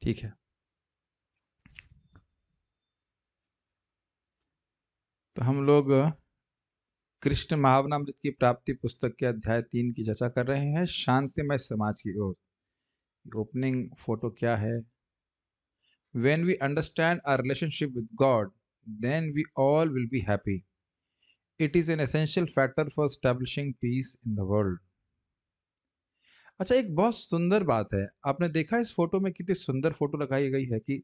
ठीक है, तो हम लोग कृष्ण महावनामृत की प्राप्ति पुस्तक के अध्याय 3 की चर्चा कर रहे हैं, शांतिमय समाज की ओर। ओपनिंग फोटो क्या है? When we understand our relationship with God, then we all will be happy. It is an essential factor for establishing peace in the world. अच्छा, एक बहुत सुंदर बात है, आपने देखा इस फोटो में कितनी सुंदर फोटो लगाई गई है कि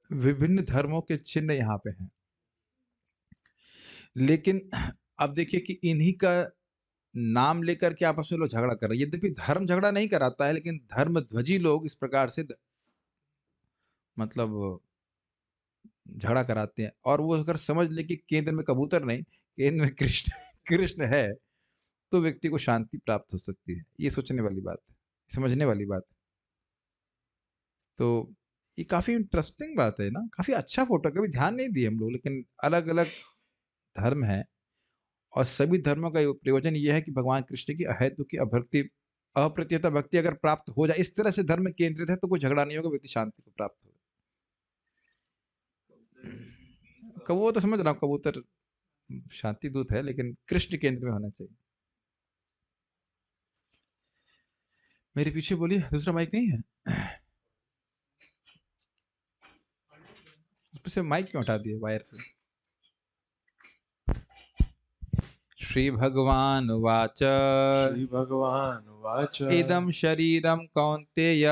विभिन्न धर्मों के चिन्ह यहाँ पे हैं, लेकिन अब देखिए कि इन्हीं का नाम लेकर के आपस में लोग झगड़ा कर रहे हैं। यद्यपि धर्म झगड़ा नहीं कराता है, लेकिन धर्म ध्वजी लोग इस प्रकार से मतलब झगड़ा कराते हैं। और वो अगर समझ ले कि केंद्र में कबूतर नहीं, केंद्र में कृष्ण कृष्ण है, तो व्यक्ति को शांति प्राप्त हो सकती है। ये सोचने वाली बात है, समझने वाली बात है। तो ये काफ़ी इंटरेस्टिंग बात है ना, काफ़ी अच्छा फ़ोटो है, कभी ध्यान नहीं दिए हम लोग, लेकिन अलग-अलग धर्म हैं और सभी धर्मों का ये प्रयोजन ये है कि भगवान कृष्ण की अहेतु की अप्रतिहत भक्ति अगर प्राप्त हो जाए, इस तरह से धर्म केंद्रित है, तो कोई झगड़ा नहीं होगा, व्यक्ति शांति को प्राप्त होगा। वो तो समझ रहा हूँ, कबूतर शांति दूत है, लेकिन कृष्ण केंद्र में होना चाहिए। मेरे पीछे बोलिए, दूसरा माइक नहीं है? उससे माइक क्यों हटा दिए वायर से? श्री भगवान वाच श्रीभगवानुवाच इदं शरीरं कौन्तेय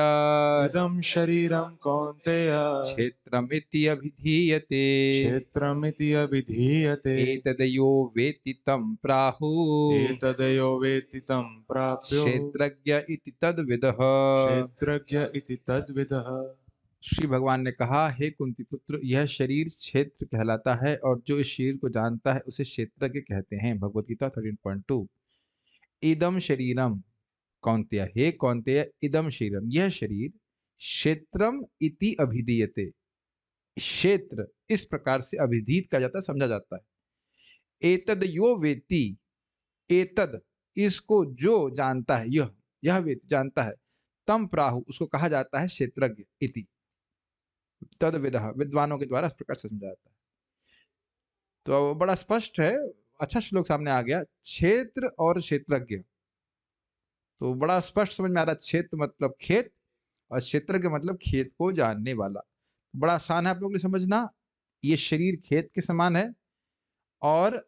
इदं शरीरं कौन्तेय क्षेत्रमिति अभिधीयते क्षेत्रमिति अभिधीयते एतद्यो वेत्ति तं प्राहुः एतदयो वेत्ति तं प्राप्यो क्षेत्रज्ञ इति तद्विदः। क्षेत्रज्ञ इति तद्विदः। श्री भगवान ने कहा, हे कुंती पुत्र, यह शरीर क्षेत्र कहलाता है और जो इस शरीर को जानता है उसे क्षेत्रज्ञ कहते हैं। भगवद गीता 13.2। इदम शरीरम कौन्तेय, हे कौन्तेय, इदम शरीरम, यह शरीर क्षेत्रम इति अभिधीयते, क्षेत्र इस प्रकार से अभिधीत किया जाता है, समझा जाता है। एतद यो वेत्ति, एतद इसको जो जानता है, यह वेत्ति जानता है, तम प्राहु उसको कहा जाता है क्षेत्रज्ञ इति तद विदः, विद्वानों के द्वारा इस प्रकार से समझा जाता है। तो बड़ा स्पष्ट है, अच्छा श्लोक सामने आ गया। क्षेत्र और क्षेत्रज्ञ, तो बड़ा स्पष्ट समझ में आ रहा है। क्षेत्र मतलब खेत और क्षेत्रज्ञ मतलब खेत को जानने वाला। बड़ा आसान है आप लोगों के लिए समझना। ये शरीर खेत के समान है और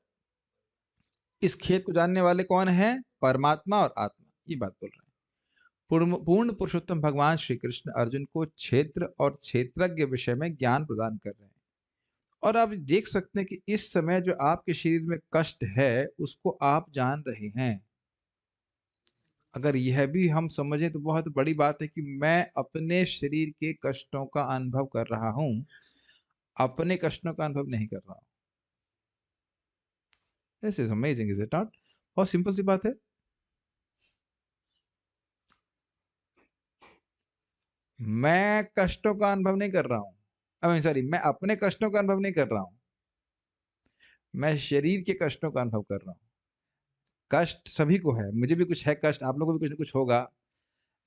इस खेत को जानने वाले कौन है? परमात्मा और आत्मा। ये बात बोल रहे हैं। पूर्ण पुरुषोत्तम भगवान श्री कृष्ण अर्जुन को क्षेत्र और क्षेत्रज्ञ विषय में ज्ञान प्रदान कर रहे हैं। और आप देख सकते हैं कि इस समय जो आपके शरीर में कष्ट है उसको आप जान रहे हैं। अगर यह भी हम समझें तो बहुत बड़ी बात है कि मैं अपने शरीर के कष्टों का अनुभव कर रहा हूं, अपने कष्टों का अनुभव नहीं कर रहा हूं। This is amazing, is it not? बहुत सिंपल सी बात है। मैं कष्टों का अनुभव नहीं कर रहा हूं, आई मीन सॉरी, मैं अपने कष्टों का अनुभव नहीं कर रहा हूं, मैं शरीर के कष्टों का अनुभव कर रहा हूं। कष्ट सभी को है, मुझे भी कुछ है कष्ट, आप लोगों को भी कुछ ना कुछ होगा,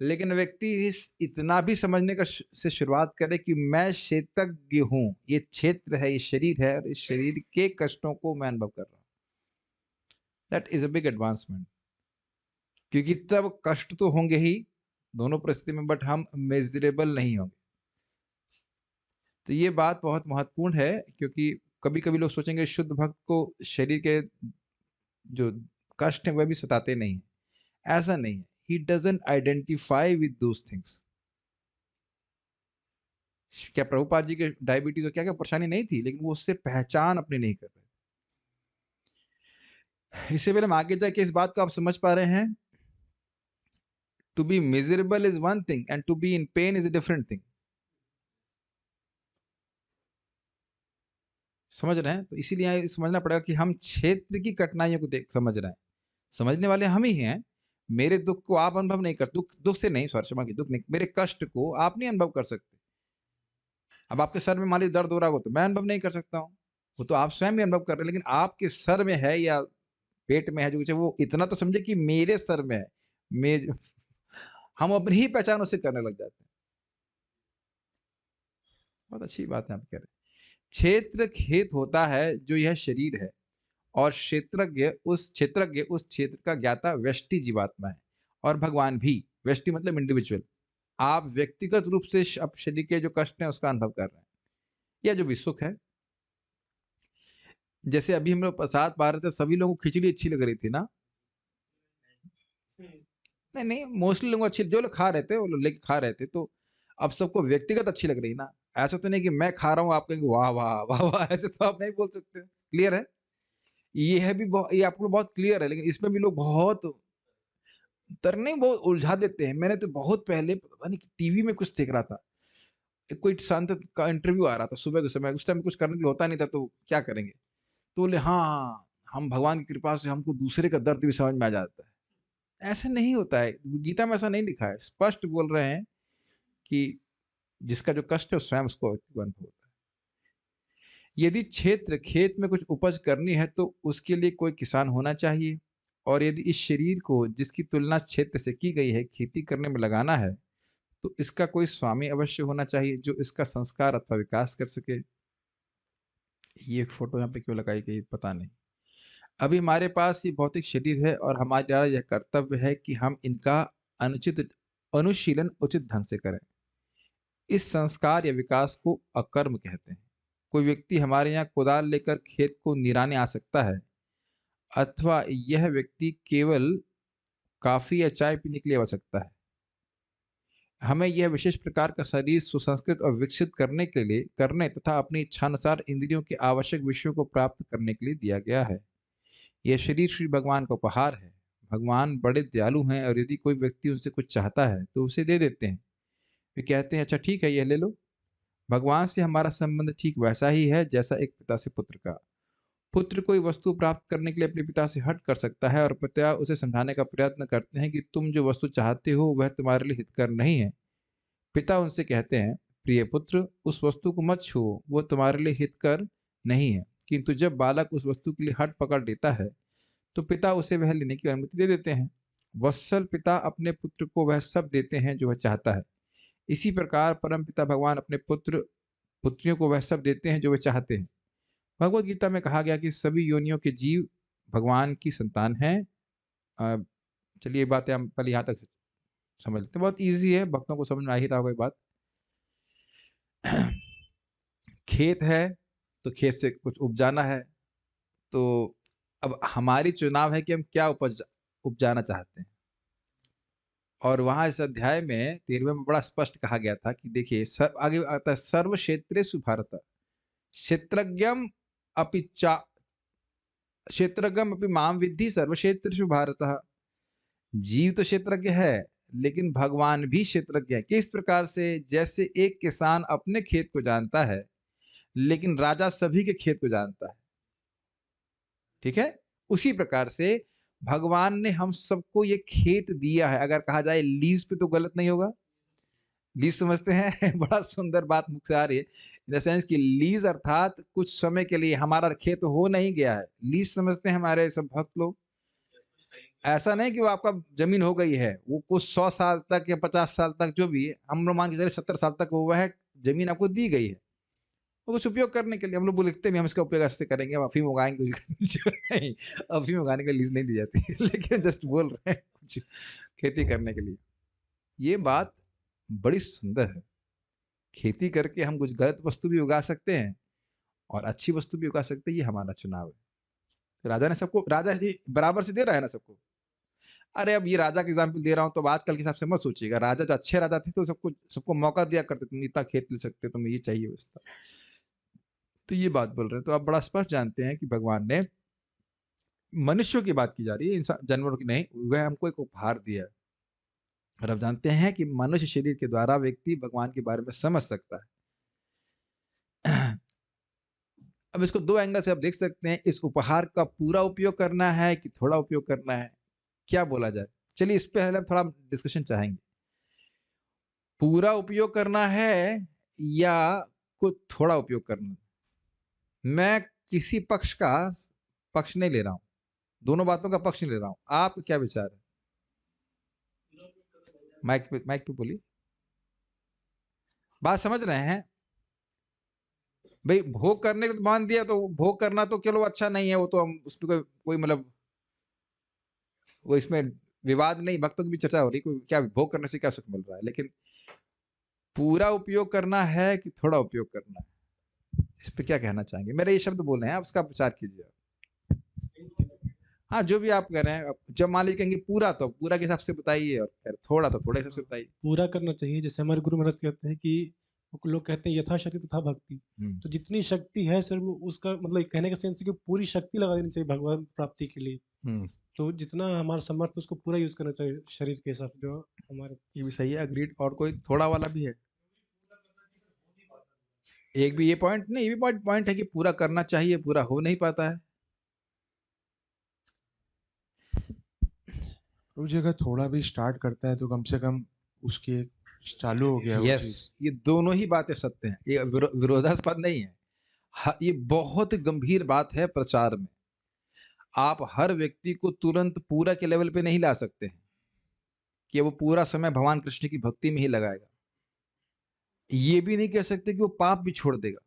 लेकिन व्यक्ति इस इतना भी समझने का से शुरुआत करे कि मैं क्षेत्रज्ञ हूं, ये क्षेत्र है, ये शरीर है और इस शरीर के कष्टों को मैं अनुभव कर रहा हूं। That is a big advancement. क्योंकि तब कष्ट तो होंगे ही दोनों परिस्थिति में, बट हम मेजरेबल नहीं होंगे। तो ये बात बहुत महत्वपूर्ण है, क्योंकि कभी कभी लोग सोचेंगे शुद्ध भक्त को शरीर के जो कष्ट है वह भी सताते नहीं है। ऐसा नहीं है। He doesn't identify with those things. क्या प्रभुपाद जी के डायबिटीज और क्या क्या परेशानी नहीं थी, लेकिन वो उससे पहचान अपनी नहीं कर रहे। इससे पहले हम आगे जाके इस बात को आप समझ पा रहे हैं, to be miserable is one thing and to be in pain is a different thing. समझ रहे हैं? तो इसीलिए समझना पड़ेगा कि हम क्षेत्र की कठिनाइयों को देख समझ रहे हैं। समझने वाले हम ही हैं। मेरे दुख को आप अनुभव नहीं कर, दुख दुख से नहीं, सॉरी क्षमा की, दुख नहीं, मेरे कष्ट को आप नहीं अनुभव कर सकते। अब आपके सर में मान लीजिए दर्द हो रहा हो तो मैं अनुभव नहीं कर सकता हूँ, वो तो आप स्वयं भी अनुभव कर रहे हैं, लेकिन आपके सर में है या पेट में है जो कुछ है, वो इतना तो समझे कि मेरे सर में है। मैं हम अपनी ही पहचान उससे करने लग जाते हैं। बहुत अच्छी बात है आप कह रहे हैं। क्षेत्र खेत होता है जो यह शरीर है, और क्षेत्रज्ञ उस क्षेत्र का ज्ञाता व्यष्टि जीवात्मा है, और भगवान भी। व्यष्टि मतलब इंडिविजुअल। आप व्यक्तिगत रूप से अब शरीर के जो कष्ट हैं उसका अनुभव कर रहे हैं, या जो भी सुख है। जैसे अभी हम लोग प्रसाद पा रहे थे, सभी लोगों को खिचड़ी अच्छी लग रही थी ना? नहीं नहीं, मोस्टली लोगों को अच्छी, जो लोग खा रहे थे वो लोग लेके खा रहे थे, तो अब सबको व्यक्तिगत अच्छी लग रही ना। ऐसा तो नहीं कि मैं खा रहा हूँ आप कहेंगे वाह वाह वाह वाह, ऐसे तो आप नहीं बोल सकते। क्लियर है? ये है भी ये आपको बहुत क्लियर है, लेकिन इसमें भी लोग बहुत तरने बहुत उलझा देते हैं। मैंने तो बहुत पहले पता नहीं टीवी में कुछ देख रहा था, कोई संत का इंटरव्यू आ रहा था सुबह के समय, उस टाइम कुछ करने के लिए होता नहीं था, तो क्या करेंगे, तो बोले हाँ हाँ, हम भगवान की कृपा से हमको दूसरे का दर्द भी समझ में आ जाता है। ऐसा नहीं होता है, गीता में ऐसा नहीं लिखा है। स्पष्ट बोल रहे हैं कि जिसका जो कष्ट है वो स्वयं उसको अनुभव होता है। यदि क्षेत्र खेत में कुछ उपज करनी है तो उसके लिए कोई किसान होना चाहिए, और यदि इस शरीर को जिसकी तुलना क्षेत्र से की गई है खेती करने में लगाना है, तो इसका कोई स्वामी अवश्य होना चाहिए जो इसका संस्कार अथवा विकास कर सके। ये एक फोटो यहाँ पे क्यों लगाई गई पता नहीं। अभी हमारे पास ये भौतिक शरीर है, और हमारा यह कर्तव्य है कि हम इनका अनुचित अनुशीलन उचित ढंग से करें। इस संस्कार या विकास को अकर्म कहते हैं। कोई व्यक्ति हमारे यहाँ कुदाल लेकर खेत को निराने आ सकता है, अथवा यह व्यक्ति केवल काफी या चाय पीने के लिए आ सकता है। हमें यह विशेष प्रकार का शरीर सुसंस्कृत और विकसित करने तथा अपनी इच्छानुसार इंद्रियों के आवश्यक विषयों को प्राप्त करने के लिए दिया गया है। यह शरीर श्री भगवान का उपहार है। भगवान बड़े दयालु हैं, और यदि कोई व्यक्ति उनसे कुछ चाहता है तो उसे दे देते हैं। वे कहते हैं अच्छा ठीक है, यह ले लो। भगवान से हमारा संबंध ठीक वैसा ही है जैसा एक पिता से पुत्र का। पुत्र कोई वस्तु प्राप्त करने के लिए अपने पिता से हट कर सकता है, और पिता उसे समझाने का प्रयत्न करते हैं कि तुम जो वस्तु चाहते हो वह तुम्हारे लिए हितकर नहीं है। पिता उनसे कहते हैं, प्रिय पुत्र, उस वस्तु को मत छुओ, वो तुम्हारे लिए हितकर नहीं है। किंतु जब बालक उस वस्तु के लिए हट पकड़ लेता है तो पिता उसे वह लेने की अनुमति दे देते हैं। वत्सल पिता अपने पुत्र को वह सब देते हैं जो वह चाहता है। इसी प्रकार परम पिता भगवान अपने पुत्र पुत्रियों को वह सब देते हैं जो वे चाहते हैं। भगवत गीता में कहा गया कि सभी योनियों के जीव भगवान की संतान हैं। अ, चलिए ये बातें हम पहले यहाँ तक समझ लेते हैं, बहुत इजी है, भक्तों को समझ में आ ही रहा होगा ये बात। खेत है तो खेत से कुछ उपजाना है, तो अब हमारी चुनाव है कि हम क्या उपजाना चाहते हैं। और वहां इस अध्याय में 13वें में बड़ा स्पष्ट कहा गया था कि देखिए आगे आता है, सर्व क्षेत्रेषु भारत क्षेत्रज्ञम अपि चा क्षेत्रज्ञम अपि माम विद्धि सर्व क्षेत्रेषु भारत। जीव तो क्षेत्रज्ञ है, लेकिन भगवान भी क्षेत्रज्ञ है। किस प्रकार से? जैसे एक किसान अपने खेत को जानता है, लेकिन राजा सभी के खेत को जानता है। ठीक है? उसी प्रकार से भगवान ने हम सबको ये खेत दिया है। अगर कहा जाए लीज पे तो गलत नहीं होगा। लीज समझते हैं? बड़ा सुंदर बात मुख से आ रही है, इन द सेंस कि लीज अर्थात कुछ समय के लिए हमारा खेत हो नहीं गया है। लीज समझते हैं हमारे सब भक्त लोग। ऐसा नहीं कि वो आपका जमीन हो गई है, वो कुछ 100 साल तक या 50 साल तक जो भी है, हम लोग मान के चले 70 साल तक वो वह जमीन आपको दी गई है, वो कुछ उपयोग करने के लिए। हम लोग लिखते भी हम इसका उपयोग ऐसे करेंगे, हम अफीम उगाएंगे नहीं, अफीम उगाने के लिए लीज नहीं दी जाती लेकिन जस्ट बोल रहे हैं कुछ खेती करने के लिए। ये बात बड़ी सुंदर है। खेती करके हम कुछ गलत वस्तु भी उगा सकते हैं और अच्छी वस्तु भी उगा सकते हैं, ये हमारा चुनाव है। तो राजा ने सबको, राजा जी बराबर से दे रहा है ना सबको। अरे अब ये राजा का एग्जाम्पल दे रहा हूँ, तो अब आजकल के हिसाब से मत सोचिएगा। राजा जो अच्छे राजा थे तो सबको सबको मौका दिया करते, तुम इतना खेत ले सकते हो, तुम्हें ये चाहिए व्यवस्था। तो ये बात बोल रहे हैं, तो आप बड़ा स्पष्ट जानते हैं कि भगवान ने, मनुष्यों की बात की जा रही है, इंसान जानवरों की नहीं, वह हमको एक उपहार दिया है। और आप जानते हैं कि मनुष्य शरीर के द्वारा व्यक्ति भगवान के बारे में समझ सकता है। अब इसको दो एंगल से आप देख सकते हैं, इस उपहार का पूरा उपयोग करना है कि थोड़ा उपयोग करना है, क्या बोला जाए। चलिए इस पे हम थोड़ा डिस्कशन चाहेंगे। पूरा उपयोग करना है या कुछ थोड़ा उपयोग करना। मैं किसी पक्ष का पक्ष नहीं ले रहा हूं, दोनों बातों का पक्ष नहीं ले रहा हूं। आपका क्या विचार है? माइक पे बोलिए। बात समझ रहे हैं? भाई भोग करने को तो मान दिया, तो भोग करना तो चलो अच्छा नहीं है, वो तो हम उसपे कोई कोई मतलब वो इसमें विवाद नहीं, भक्तों की भी चर्चा हो रही, कोई क्या भोग करने से क्या सुख मिल रहा है, लेकिन पूरा उपयोग करना है कि थोड़ा उपयोग करना है, इस पे क्या कहना चाहेंगे? मेरे ये शब्द बोल रहे हैं, आप उसका विचार कीजिए आप। हाँ, जो भी आप कह रहे हैं, अब जब मान लीजिए कहेंगे पूरा, तो पूरा के हिसाब से बताइए, और फिर थोड़ा तो थोड़े हिसाब से बताइए। पूरा करना चाहिए। जैसे हमारे गुरु महाराज कहते हैं कि लोग कहते हैं यथाशक्ति तथा भक्ति। हम्म, तो जितनी शक्ति है सर, वो उसका मतलब कहने का सेंस है कि पूरी शक्ति लगा देनी चाहिए भगवान प्राप्ति के लिए। हम्म, तो जितना हमारा समर्थ है उसको पूरा यूज करना चाहिए शरीर के हिसाब से जो हमारे। ये भी सही है, अग्रीड। और कोई थोड़ा वाला भी है? एक भी ये पॉइंट नहीं, ये भी पॉइंट है कि पूरा करना चाहिए, पूरा हो नहीं पाता है। तो जी अगर थोड़ा भी स्टार्ट करता है तो कम से कम उसकी एक चालू हो गया वो यस, चीज। ये दोनों ही बातें सत्य हैं, ये विरोधास्पद नहीं है। ये बहुत गंभीर बात है प्रचार में। आप हर व्यक्ति को तुरंत पूरा के लेवल पे नहीं ला सकते हैं कि वो पूरा समय भगवान कृष्ण की भक्ति में ही लगाएगा। ये भी नहीं कह सकते कि वो पाप भी छोड़ देगा,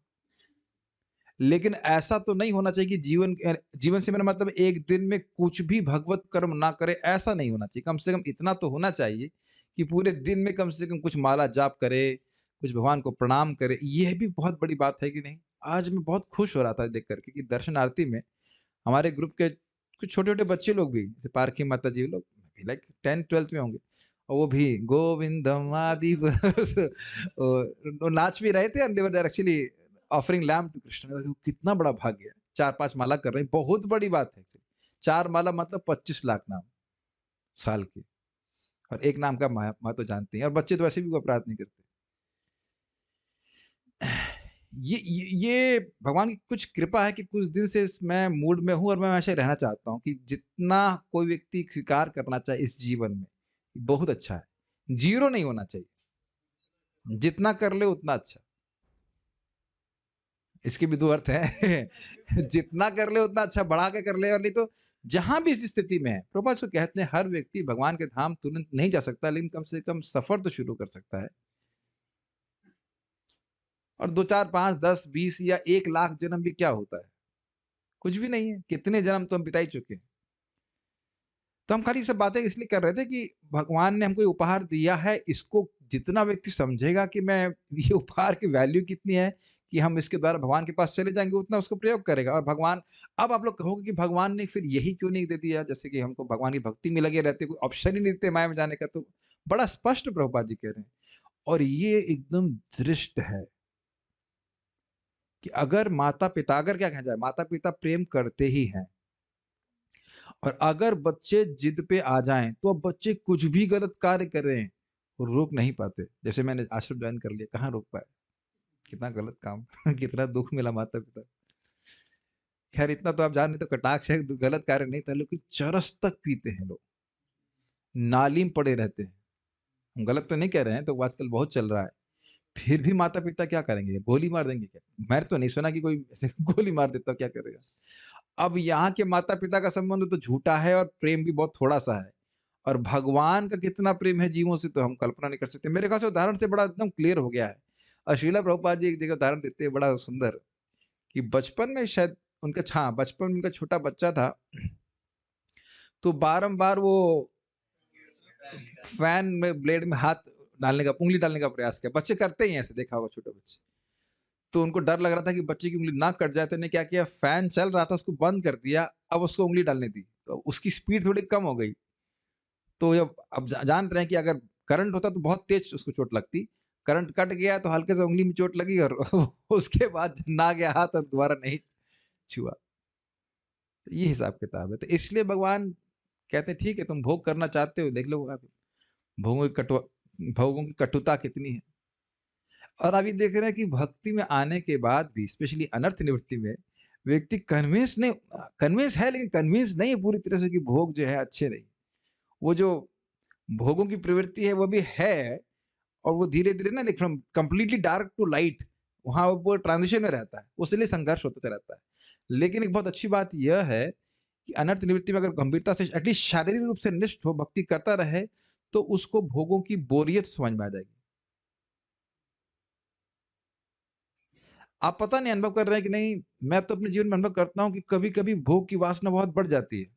लेकिन ऐसा तो नहीं होना चाहिए कि जीवन से मेरा मतलब एक दिन में कुछ भी भगवत कर्म ना करे, ऐसा नहीं होना चाहिए। कम से कम इतना तो होना चाहिए कि पूरे दिन में कम से कम कुछ माला जाप करे, कुछ भगवान को प्रणाम करे। यह भी बहुत बड़ी बात है कि नहीं? आज मैं बहुत खुश हो रहा था देख करके कि दर्शन आरती में हमारे ग्रुप के कुछ छोटे-छोटे बच्चे लोग भी, जैसे पारखी माता जी लोग, लाइक 10th-12th में होंगे, और वो भी गोविंदम आदि वो नाच भी रहे थे, and they were actually offering lamp to Krishna. कितना बड़ा भाग्य है, 4-5 माला कर रहे हैं, बहुत बड़ी बात है एक्चुअली। 4 माला मतलब 25 लाख नाम साल के, और एक नाम का माँ तो जानते हैं, और बच्चे तो वैसे भी कोई अपराध नहीं करते। ये भगवान की कुछ कृपा है कि कुछ दिन से मैं मूड में हूँ, और मैं ऐसे रहना चाहता हूँ कि जितना कोई व्यक्ति स्वीकार करना चाहे इस जीवन में, बहुत अच्छा है। जीरो नहीं होना चाहिए, जितना कर ले उतना अच्छा। इसके भी दो अर्थ हैं। जितना कर ले उतना अच्छा, बढ़ा के कर ले, और नहीं तो जहां भी इस स्थिति में है, प्रभुपाद को कहते हैं हर व्यक्ति भगवान के धाम तुरंत नहीं जा सकता, लेकिन कम से कम सफर तो शुरू कर सकता है। और 2 4 5 10 20 या 1 लाख जन्म भी क्या होता है? कुछ भी नहीं है। कितने जन्म तो हम बिता ही चुके हैं। तो हम खाली सब बातें इसलिए कर रहे थे कि भगवान ने हमको ये उपहार दिया है, इसको जितना व्यक्ति समझेगा कि मैं ये उपहार की वैल्यू कितनी है, कि हम इसके द्वारा भगवान के पास चले जाएंगे, उतना उसको प्रयोग करेगा। और भगवान, अब आप लोग कहोगे कि भगवान ने फिर यही क्यों नहीं दे दिया, जैसे कि हमको भगवान की भक्ति में लगे रहते, कोई ऑप्शन ही नहीं देते माया में जाने का। तो बड़ा स्पष्ट प्रभुपाद जी कह रहे हैं, और ये एकदम दृष्ट है कि अगर माता पिता, अगर क्या कहा जाए, माता पिता प्रेम करते ही हैं, और अगर बच्चे जिद पे आ जाएं, तो अब बच्चे कुछ भी गलत कार्य करें, वो रोक नहीं पाते। जैसे मैंने आश्रम ज्वाइन कर लिया, कहाँ रोक पाए? कितना गलत काम कितना दुख मिला माता पिता। खैर इतना तो आप जान नहीं, तो कटाक्ष है, गलत कार्य नहीं था, लेकिन चरस तक पीते हैं लोग, नाली में पड़े रहते हैं। हम गलत तो नहीं कह रहे हैं, तो आजकल बहुत चल रहा है। फिर भी माता पिता क्या करेंगे? गोली मार देंगे क्या? मैंने तो नहीं सुना कि कोई ऐसे गोली मार देता, क्या करेगा? अब यहाँ के माता पिता का संबंध तो झूठा है, और प्रेम भी बहुत थोड़ा सा है। और भगवान का कितना प्रेम है जीवों से, तो हम कल्पना नहीं कर सकते। मेरे ख्याल से उदाहरण से बड़ा एकदम क्लियर हो गया है। और श्रीला प्रभुपाद जी एक जगह उदाहरण देते हैं बड़ा सुंदर, कि बचपन में शायद उनका, हाँ बचपन में उनका छोटा बच्चा था, तो बारंबार वो फैन में ब्लेड में हाथ डालने का, उंगली डालने का प्रयास किया। बच्चे करते ही हैं ऐसे, देखा होगा छोटे बच्चे। तो उनको डर लग रहा था कि बच्चे की उंगली ना कट जाए, तो उन्होंने क्या किया, फैन चल रहा था उसको बंद कर दिया, अब उसको उंगली डालने दी, तो उसकी स्पीड थोड़ी कम हो गई। तो जब अब जान रहे हैं कि अगर करंट होता तो बहुत तेज उसको चोट लगती, करंट कट गया तो हल्के से उंगली में चोट लगी, और उसके बाद ना गया हाथ, और दोबारा नहीं छुआ। तो ये हिसाब किताब है। तो इसलिए भगवान कहते हैं ठीक है, तुम भोग करना चाहते हो, देख लो आप भोगों की भोगों की कटुता कितनी है। और अभी देख रहे हैं कि भक्ति में आने के बाद भी, स्पेशली अनर्थ निवृत्ति में, व्यक्ति कन्विंस नहीं, कन्विंस है लेकिन कन्विंस नहीं है पूरी तरह से कि भोग जो है अच्छे नहीं। वो जो भोगों की प्रवृत्ति है वो भी है, और वो धीरे धीरे ना, from completely dark to light, वहां वो ट्रांजिशन में रहता है, उसके लिए संघर्ष होता रहता है। लेकिन एक बहुत अच्छी बात यह है कि अनर्थ निवृत्ति में अगर गंभीरता से एटलीस्ट शारीरिक रूप से निष्ठ हो, भक्ति करता रहे, तो उसको भोगों की बोरियत समझ में आ जाएगी। आप पता नहीं अनुभव कर रहे हैं कि नहीं, मैं तो अपने जीवन में अनुभव करता हूँ कि कभी-कभी भोग की वासना बहुत बढ़ जाती है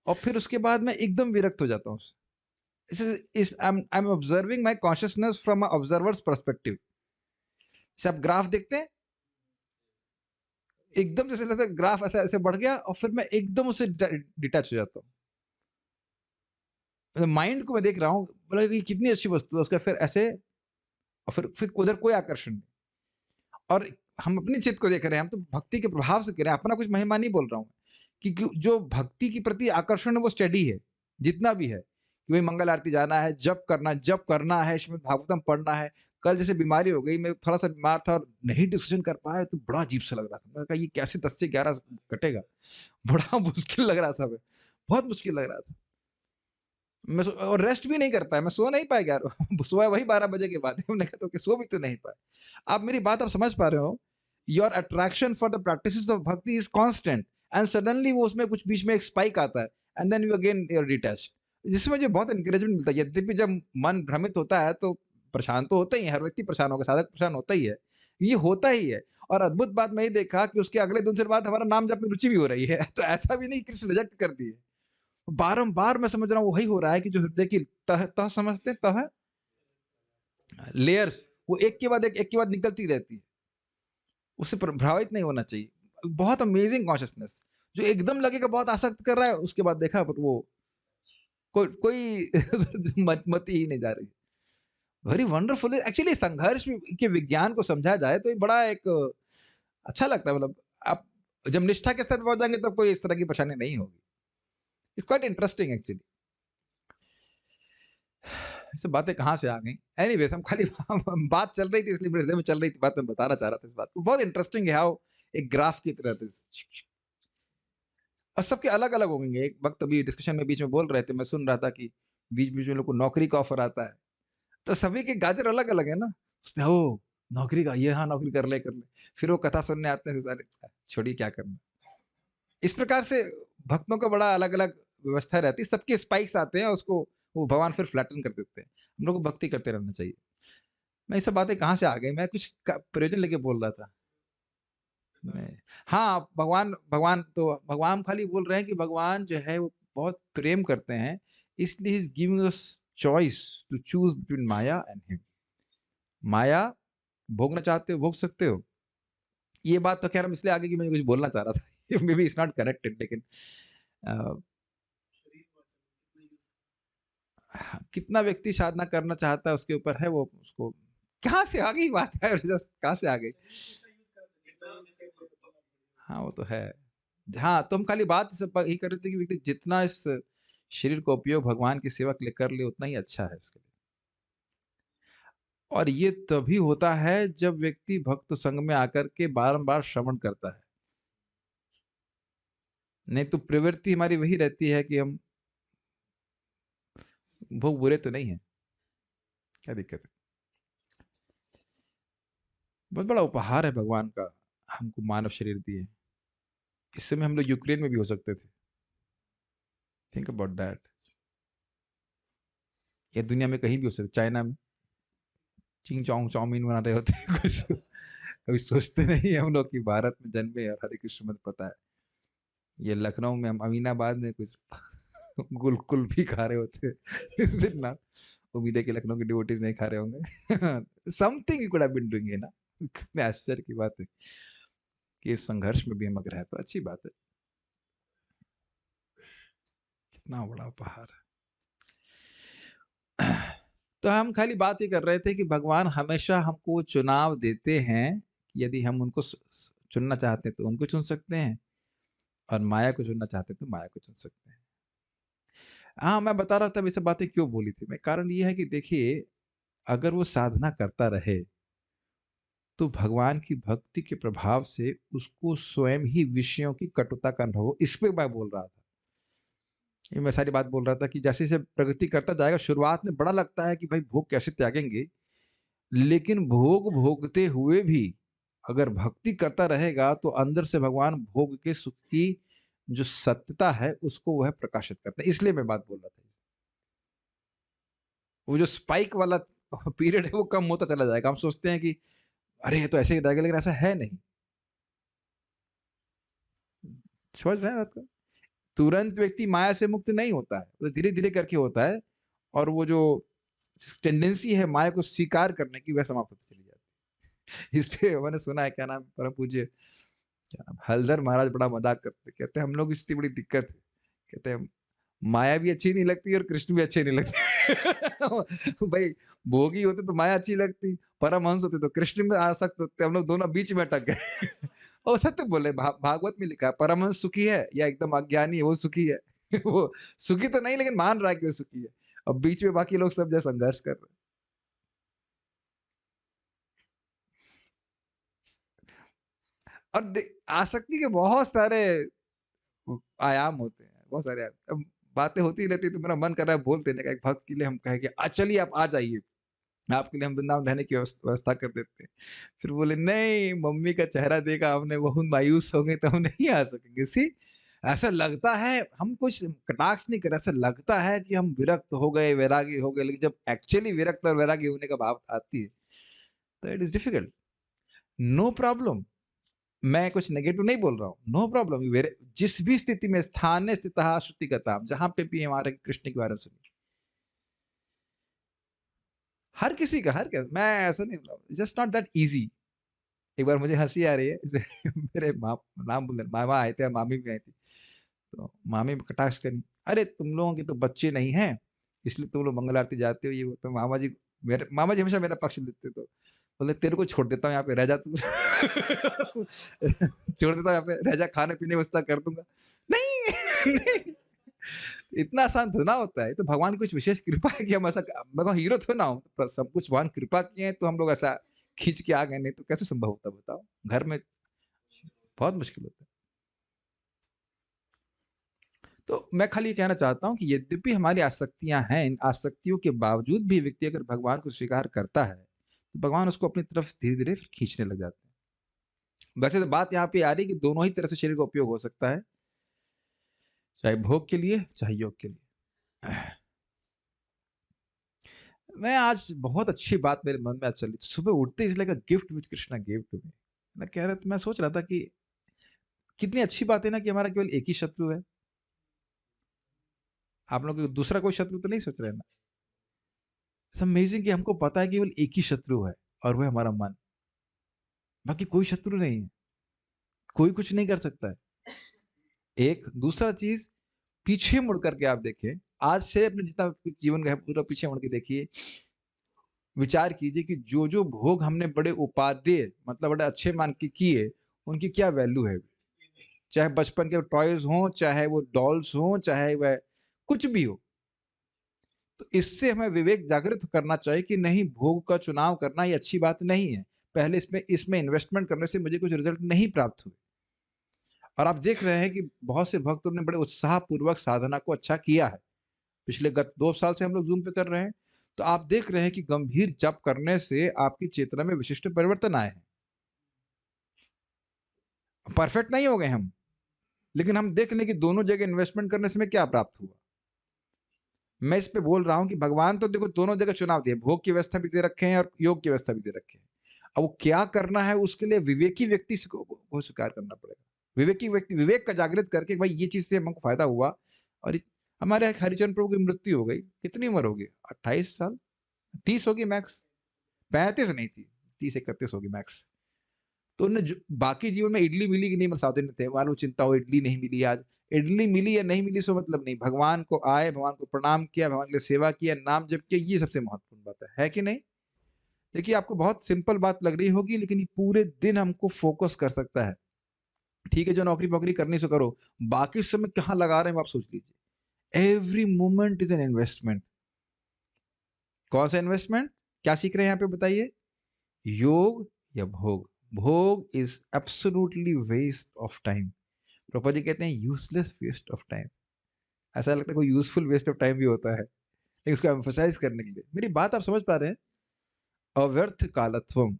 और फिर उसके बाद मैं एकदम विरक्त हो जाता हूँ उससे। इस I am observing my consciousness from a observers perspective. जैसे आप ग्राफ देखते हैं, एकदम जैसे जैसे ग्राफ ऐसे ऐसे बढ़ गया और फिर मैं एकदम उससे डिटैच हो जाता हूँ। माइंड को मैं देख रहा हूँ, बोला कि कितनी अच्छी वस्तु है, उसका फिर ऐसे और फिर उधर कोई आकर्षण नहीं। और हम अपने चित्त को देख रहे हैं, हम तो भक्ति के प्रभाव से कह रहे हैं, अपना कुछ महिमा नहीं बोल रहा हूँ। कि जो भक्ति के प्रति आकर्षण है वो स्टेडी है, जितना भी है। कि भाई मंगल आरती जाना है, जप करना है, श्रीमद् भागवतम पढ़ना है। कल जैसे बीमारी हो गई, मैं थोड़ा-सा बीमार था और नहीं डिस्कशन कर पाया तो बड़ा अजीब-सा लग रहा था। मैंने कहा ये कैसे 10 से 11 कटेगा? बड़ा मुश्किल लग रहा था मैं, बहुत मुश्किल लग रहा था। मैं और रेस्ट भी नहीं कर पाया, मैं सो नहीं पाया 11 सोया वही 12 बजे के बाद है। हमने कहा तो कि सो भी तो नहीं पाए। आप मेरी बात आप समझ पा रहे हो? Your attraction for the practices of bhakti is constant and suddenly वो उसमें कुछ बीच में एक स्पाइक आता है and then you are detached. जिससे मुझे बहुत एनकरेजमेंट मिलता है। यद्यपि जब मन भ्रमित होता है तो परेशान तो होता ही है, हर व्यक्ति परेशान होगा, साधक परेशान होता ही है। ये होता ही है और अद्भुत बात मैं ये देखा कि उसके अगले 2 दिन बाद हमारा नाम जप में रुचि भी हो रही है। तो ऐसा भी नहीं कि कृष्ण रिजेक्ट कर दिए। बारंबार मैं समझ रहा हूँ वही हो रहा है कि जो हृदय की तह तह समझते हैं, तह लेयर्स वो एक के बाद निकलती रहती है। उससे प्रभावित नहीं होना चाहिए। बहुत अमेजिंग कॉन्शसनेस जो एकदम लगेगा बहुत आसक्त कर रहा है, उसके बाद देखा पर वो कोई मति ही नहीं जा रही। वेरी वंडरफुल एक्चुअली संघर्ष के विज्ञान को समझा जाए तो ये बड़ा एक अच्छा लगता है। मतलब आप जब निष्ठा के स्तर पर पहुंच जाएंगे तब कोई इस तरह की परेशानी नहीं होगी। It's quite interesting actually. इससे बातें कहाँ से आ गई? एनीवेज़ हम खाली हम बात चल रही थी इसलिए मेरे हृदय में चल रही थी बात, मैं बताना चाह रहा था इस बात को। बहुत इंटरेस्टिंग है हाउ एक ग्राफ की तरह दिस और सबके अलग-अलग होंगे। एक वक़्त अभी डिस्कशन में बीच में बोल रहे थे, मैं सुन रहा था कि बीच-बीच में लोग को नौकरी का ऑफ़र आता है। तो सभी के गाजर अलग-अलग है ना। सोचते हैं ओह! नौकरी का ये हाँ, नौकरी कर ले, कर ले। फिर वो कथा सुनने आते हैं सारे छोड़िए क्या करना। इस प्रकार से भक्तों का बड़ा अलग-अलग व्यवस्था रहती है। सबके स्पाइक्स आते हैं और उसको वो भगवान फिर फ्लैटन कर देते हैं। हम लोग को भक्ति करते रहना चाहिए। मैं ये सब बातें कहाँ से आ गई? मैं कुछ क प्रयोजन लेके बोल रहा था। मैं हाँ, भगवान खाली बोल रहे हैं कि भगवान जो है वो बहुत प्रेम करते हैं, इसलिए ही is giving us choice to choose between Maya and him. माया भोगना चाहते हो, भोग सकते हो। ये बात तो ख़ैर हम इसलिए आगे की मैं कुछ बोलना चाह रहा था। May be it's not connected लेकिन अ, हाँ, कितना व्यक्ति साधना करना चाहता है उसके ऊपर है वो उसको कहाँ से आ गई बात है जस्ट कहाँ से आ गई? हाँ, वो तो है। हाँ, तो हम खाली बात सब यही कर रहे थे कि व्यक्ति जितना इस शरीर का उपयोग भगवान की सेवा के लिए कर ले उतना ही अच्छा है उसके लिए। और ये तभी होता है जब व्यक्ति भक्त संग में आकर के बारंबार श्रवण करता है। नहीं तो प्रवृत्ति हमारी वही रहती है कि हम भोग बुरे तो नहीं है, क्या दिक्कत है? बहुत बड़ा उपहार है भगवान का हमको मानव शरीर दिए। इस समय हम लोग यूक्रेन में भी हो सकते थे। Think about that. ये दुनिया में कहीं भी हो सकते, चाइना में चिंग चौंग चाउमीन बना रहे होते हैं कुछ कभी सोचते नहीं है हम लोग कि भारत में जन्मे और हरे कृष्ण मत पता है। ये लखनऊ में हम अमीनाबाद में कुछ गुल कुल्फी खा रहे होते ना। उम्मीद है कि लखनऊ के डिवोटीज नहीं खा रहे होंगे। Something you could have been doing है ना। कितने आश्चर्य की बात है कि इस संघर्ष में भी हम अगर है तो अच्छी बात है। कितना बड़ा उपहार है। तो हम खाली बात ही कर रहे थे कि भगवान हमेशा हमको चुनाव देते हैं। यदि हम उनको चुनना चाहते हैं तो उनको चुन सकते हैं और माया को चुनना चाहते हैं तो माया को चुन सकते हैं। हाँ, मैं बता रहा था ये सब बातें क्यों बोली थी मैं। कारण ये है कि देखिए अगर वो साधना करता रहे तो भगवान की भक्ति के प्रभाव से उसको स्वयं ही विषयों की कटुता का अनुभव हो। इस पे मैं बोल रहा था। ये मैं सारी बात बोल रहा था कि जैसे जैसे प्रगति करता जाएगा शुरुआत में बड़ा लगता है कि भाई भोग कैसे त्यागेंगे, लेकिन भोग भोगते हुए भी अगर भक्ति करता रहेगा तो अंदर से भगवान भोग के सुख की जो सत्यता है उसको वह प्रकाशित करता है। इसलिए मैं बात बोल रहा था। वो जो स्पाइक वाला पीरियड है वो कम होता चला जाएगा। हम सोचते हैं कि अरे ये तो ऐसे ही रहेगा, लेकिन ऐसा है नहीं। समझ रहे हैं बात को? तुरंत व्यक्ति माया से मुक्त नहीं होता है, तो धीरे धीरे करके होता है, और वो जो टेंडेंसी है माया को स्वीकार करने की, वह समाप्त होती चली जाती है। इस पे मैंने सुना है, क्या नाम, परम पूज्य क्या नाम, हलधर महाराज बड़ा मजाक करते, कहते हैं हम लोग इतनी बड़ी दिक्कत है, कहते हैं माया भी अच्छी नहीं लगती और कृष्ण भी अच्छे नहीं लगते। भाई भोगी होते तो माया अच्छी लगती, परमहंस होते तो कृष्ण में आसक्त होते, हम लोग दोनों बीच में अटक गए। और सत्य बोले, भागवत में लिखा है परमहंस सुखी है या एकदम अज्ञानी है वो सुखी है। वो सुखी तो नहीं, लेकिन मान रहा है कि वो सुखी है, अब बीच में बाकी लोग सब जो संघर्ष कर रहे हैं। और आसक्ति के बहुत सारे आयाम होते हैं, बहुत सारे अब बातें होती रहती है, तो मेरा मन कर रहा है बोल देने का, एक भक्त के लिए हम कहे कि चलिए आप आ जाइए, आपके लिए हम वृंदावन रहने की व्यवस्था कर देते हैं। फिर बोले नहीं, मम्मी का चेहरा देखा हमने, बहुत मायूस हो गए, तो हम नहीं आ सकेंगे। सी ऐसा लगता है, हम कुछ कटाक्ष नहीं कर रहे, ऐसा लगता है कि हम विरक्त हो गए, वैरागी हो गए, लेकिन जब एक्चुअली विरक्त और वैरागी होने का भाव आती है, तो it is difficult. No problem, मैं कुछ नेगेटिव नहीं बोल रहा हूँ, नो प्रॉब्लम। जिस भी स्थिति में, स्थाने स्थितः श्रुतिगताम, जहां पे भी हमारे कृष्ण के बारे में सुनिए, हर किसी का, हर क्या, मैं ऐसा नहीं, जस्ट नॉट दैट इजी। एक बार मुझे हंसी आ रही है इसमें। मेरे नाम बोल, मामा आए थे, मामी भी आई थी, तो मामी कटाक्ष करी, अरे तुम लोगों के तो बच्चे नहीं हैं, इसलिए तुम लोग मंगल आरती जाते हो, ये वो। तो मामा जी, मेरे मामा जी हमेशा मेरा पक्ष लेते, तो बोले तेरे को छोड़ देता हूँ यहाँ पे, रह जा तू। छोड़ देता हूँ यहाँ पे, रह जा, खाने पीने व्यवस्था कर दूंगा। नहीं, नहीं, इतना आसान तो ना होता है, तो भगवान की कुछ विशेष कृपा है कि हम ऐसा, मैं हीरो तो ना हूँ, सब कुछ भगवान कृपा किए हैं, तो हम लोग ऐसा खींच के आ गए, नहीं तो कैसे संभव होता बताओ, घर में बहुत मुश्किल होता है। तो मैं खाली ये कहना चाहता हूँ कि यद्यपि हमारी आसक्तियां हैं, इन आसक्तियों के बावजूद भी व्यक्ति अगर भगवान को स्वीकार करता है, तो भगवान उसको अपनी तरफ धीरे धीरे खींचने लग जाते हैं। वैसे तो बात यहाँ पे आ रही है कि दोनों ही तरह से शरीर का उपयोग हो सकता है, चाहे भोग के लिए, चाहे योग के लिए। मैं आज बहुत अच्छी बात मेरे मन में आज चल रही थी, सुबह उठते is like a gift which Krishna give to me. मैं कह रहा था, मैं सोच रहा था कि कितनी अच्छी बात है ना कि हमारा केवल एक ही शत्रु है। आप लोग दूसरा कोई शत्रु तो नहीं सोच रहे ना? इट्स अमेजिंग कि हमको पता है कि केवल एक ही शत्रु है, और वो है हमारा मन। बाकी कोई शत्रु नहीं है, कोई कुछ नहीं कर सकता है। एक दूसरा चीज, पीछे मुड़ करके आप देखें, आज से अपने जितना जीवन का है पूरा पीछे मुड़ के देखिए, विचार कीजिए कि जो जो भोग हमने बड़े उपादेय, मतलब बड़े अच्छे मान के किए, उनकी क्या वैल्यू है। चाहे बचपन के टॉयज हों, चाहे वो डॉल्स हों, चाहे वह कुछ भी हो, तो इससे हमें विवेक जागृत करना चाहिए कि नहीं, भोग का चुनाव करना ये अच्छी बात नहीं है। पहले इसमें इसमें इन्वेस्टमेंट करने से मुझे कुछ रिजल्ट नहीं प्राप्त हुए। और आप देख रहे हैं कि बहुत से भक्तों ने बड़े उत्साह पूर्वक साधना को अच्छा किया है। पिछले गत 2 साल से हम लोग जूम पे कर रहे हैं, तो आप देख रहे हैं कि गंभीर जप करने से आपकी चेतना में विशिष्ट परिवर्तन आए हैं। परफेक्ट नहीं हो गए हम, लेकिन हम देख लें कि दोनों जगह इन्वेस्टमेंट करने से हमें क्या प्राप्त हुआ। मैं इस पे बोल रहा हूं कि भगवान तो देखो दोनों जगह चुनाव दिए, भोग की व्यवस्था भी दे रखे हैं और योग की व्यवस्था भी दे रखे हैं। अब वो क्या करना है, उसके लिए विवेकी व्यक्ति को स्वीकार करना पड़ेगा। विवेकी व्यक्ति विवेक का जागृत करके, भाई ये चीज से हमको फायदा हुआ। और हमारे हरिचंद्र प्रभु की मृत्यु हो गई, कितनी उम्र होगी, 28 साल, 30 होगी मैक्स, 35 नहीं थी, 30-31 होगी मैक्स। तो उन्हें बाकी जीवन में इडली मिली कि नहीं, मतलब साउथ इंडियन थे, मालूम चिंता हो, इडली नहीं मिली आज। इडली मिली या नहीं मिली सो मतलब नहीं, भगवान को आए, भगवान को प्रणाम किया, भगवान के लिए सेवा किया, नाम जप किया, ये सबसे महत्वपूर्ण बात है कि नहीं? देखिए आपको बहुत सिंपल बात लग रही होगी, लेकिन ये पूरे दिन हमको फोकस कर सकता है। ठीक है, जो नौकरी वोकरी करनी सो करो, बाकी समय कहाँ लगा रहे हैं आप सोच लीजिए। Every moment is an investment. कौन सा इन्वेस्टमेंट? क्या सीख रहे हैं यहाँ पे बताइए? योग या भोग? भोग is absolutely waste of time. Prabhupada ji कहते हैं यूजलेस वेस्ट ऑफ टाइम। ऐसा लगता है कोई यूजफुल वेस्ट ऑफ टाइम भी होता है, लेकिन इसको एम्फोसाइज करने के लिए, मेरी बात आप समझ पा रहे हैं? अव्यर्थ कालत्वम।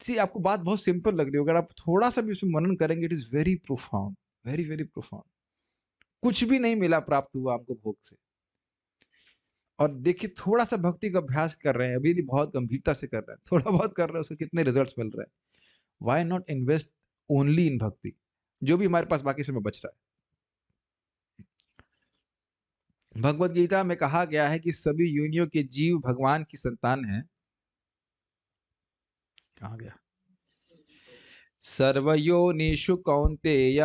सी आपको बात बहुत सिंपल लग रही हो, अगर आप थोड़ा सा भी उसमें मनन करेंगे, it is very profound, very very profound. कुछ भी नहीं मिला, प्राप्त हुआ हमको भोग से। और देखिए थोड़ा सा भक्ति का अभ्यास कर रहे हैं, अभी भी बहुत गंभीरता से कर रहे हैं, थोड़ा बहुत कर रहे हैं, उसके कितने रिजल्ट्स मिल रहे हैं। Why not invest only in भक्ति, जो भी हमारे पास बाकी समय बच रहा है। भगवत गीता में कहा गया है कि सभी योनियों के जीव भगवान की संतान हैं। कहा गया? सर्वयोनिषु कौन्तेय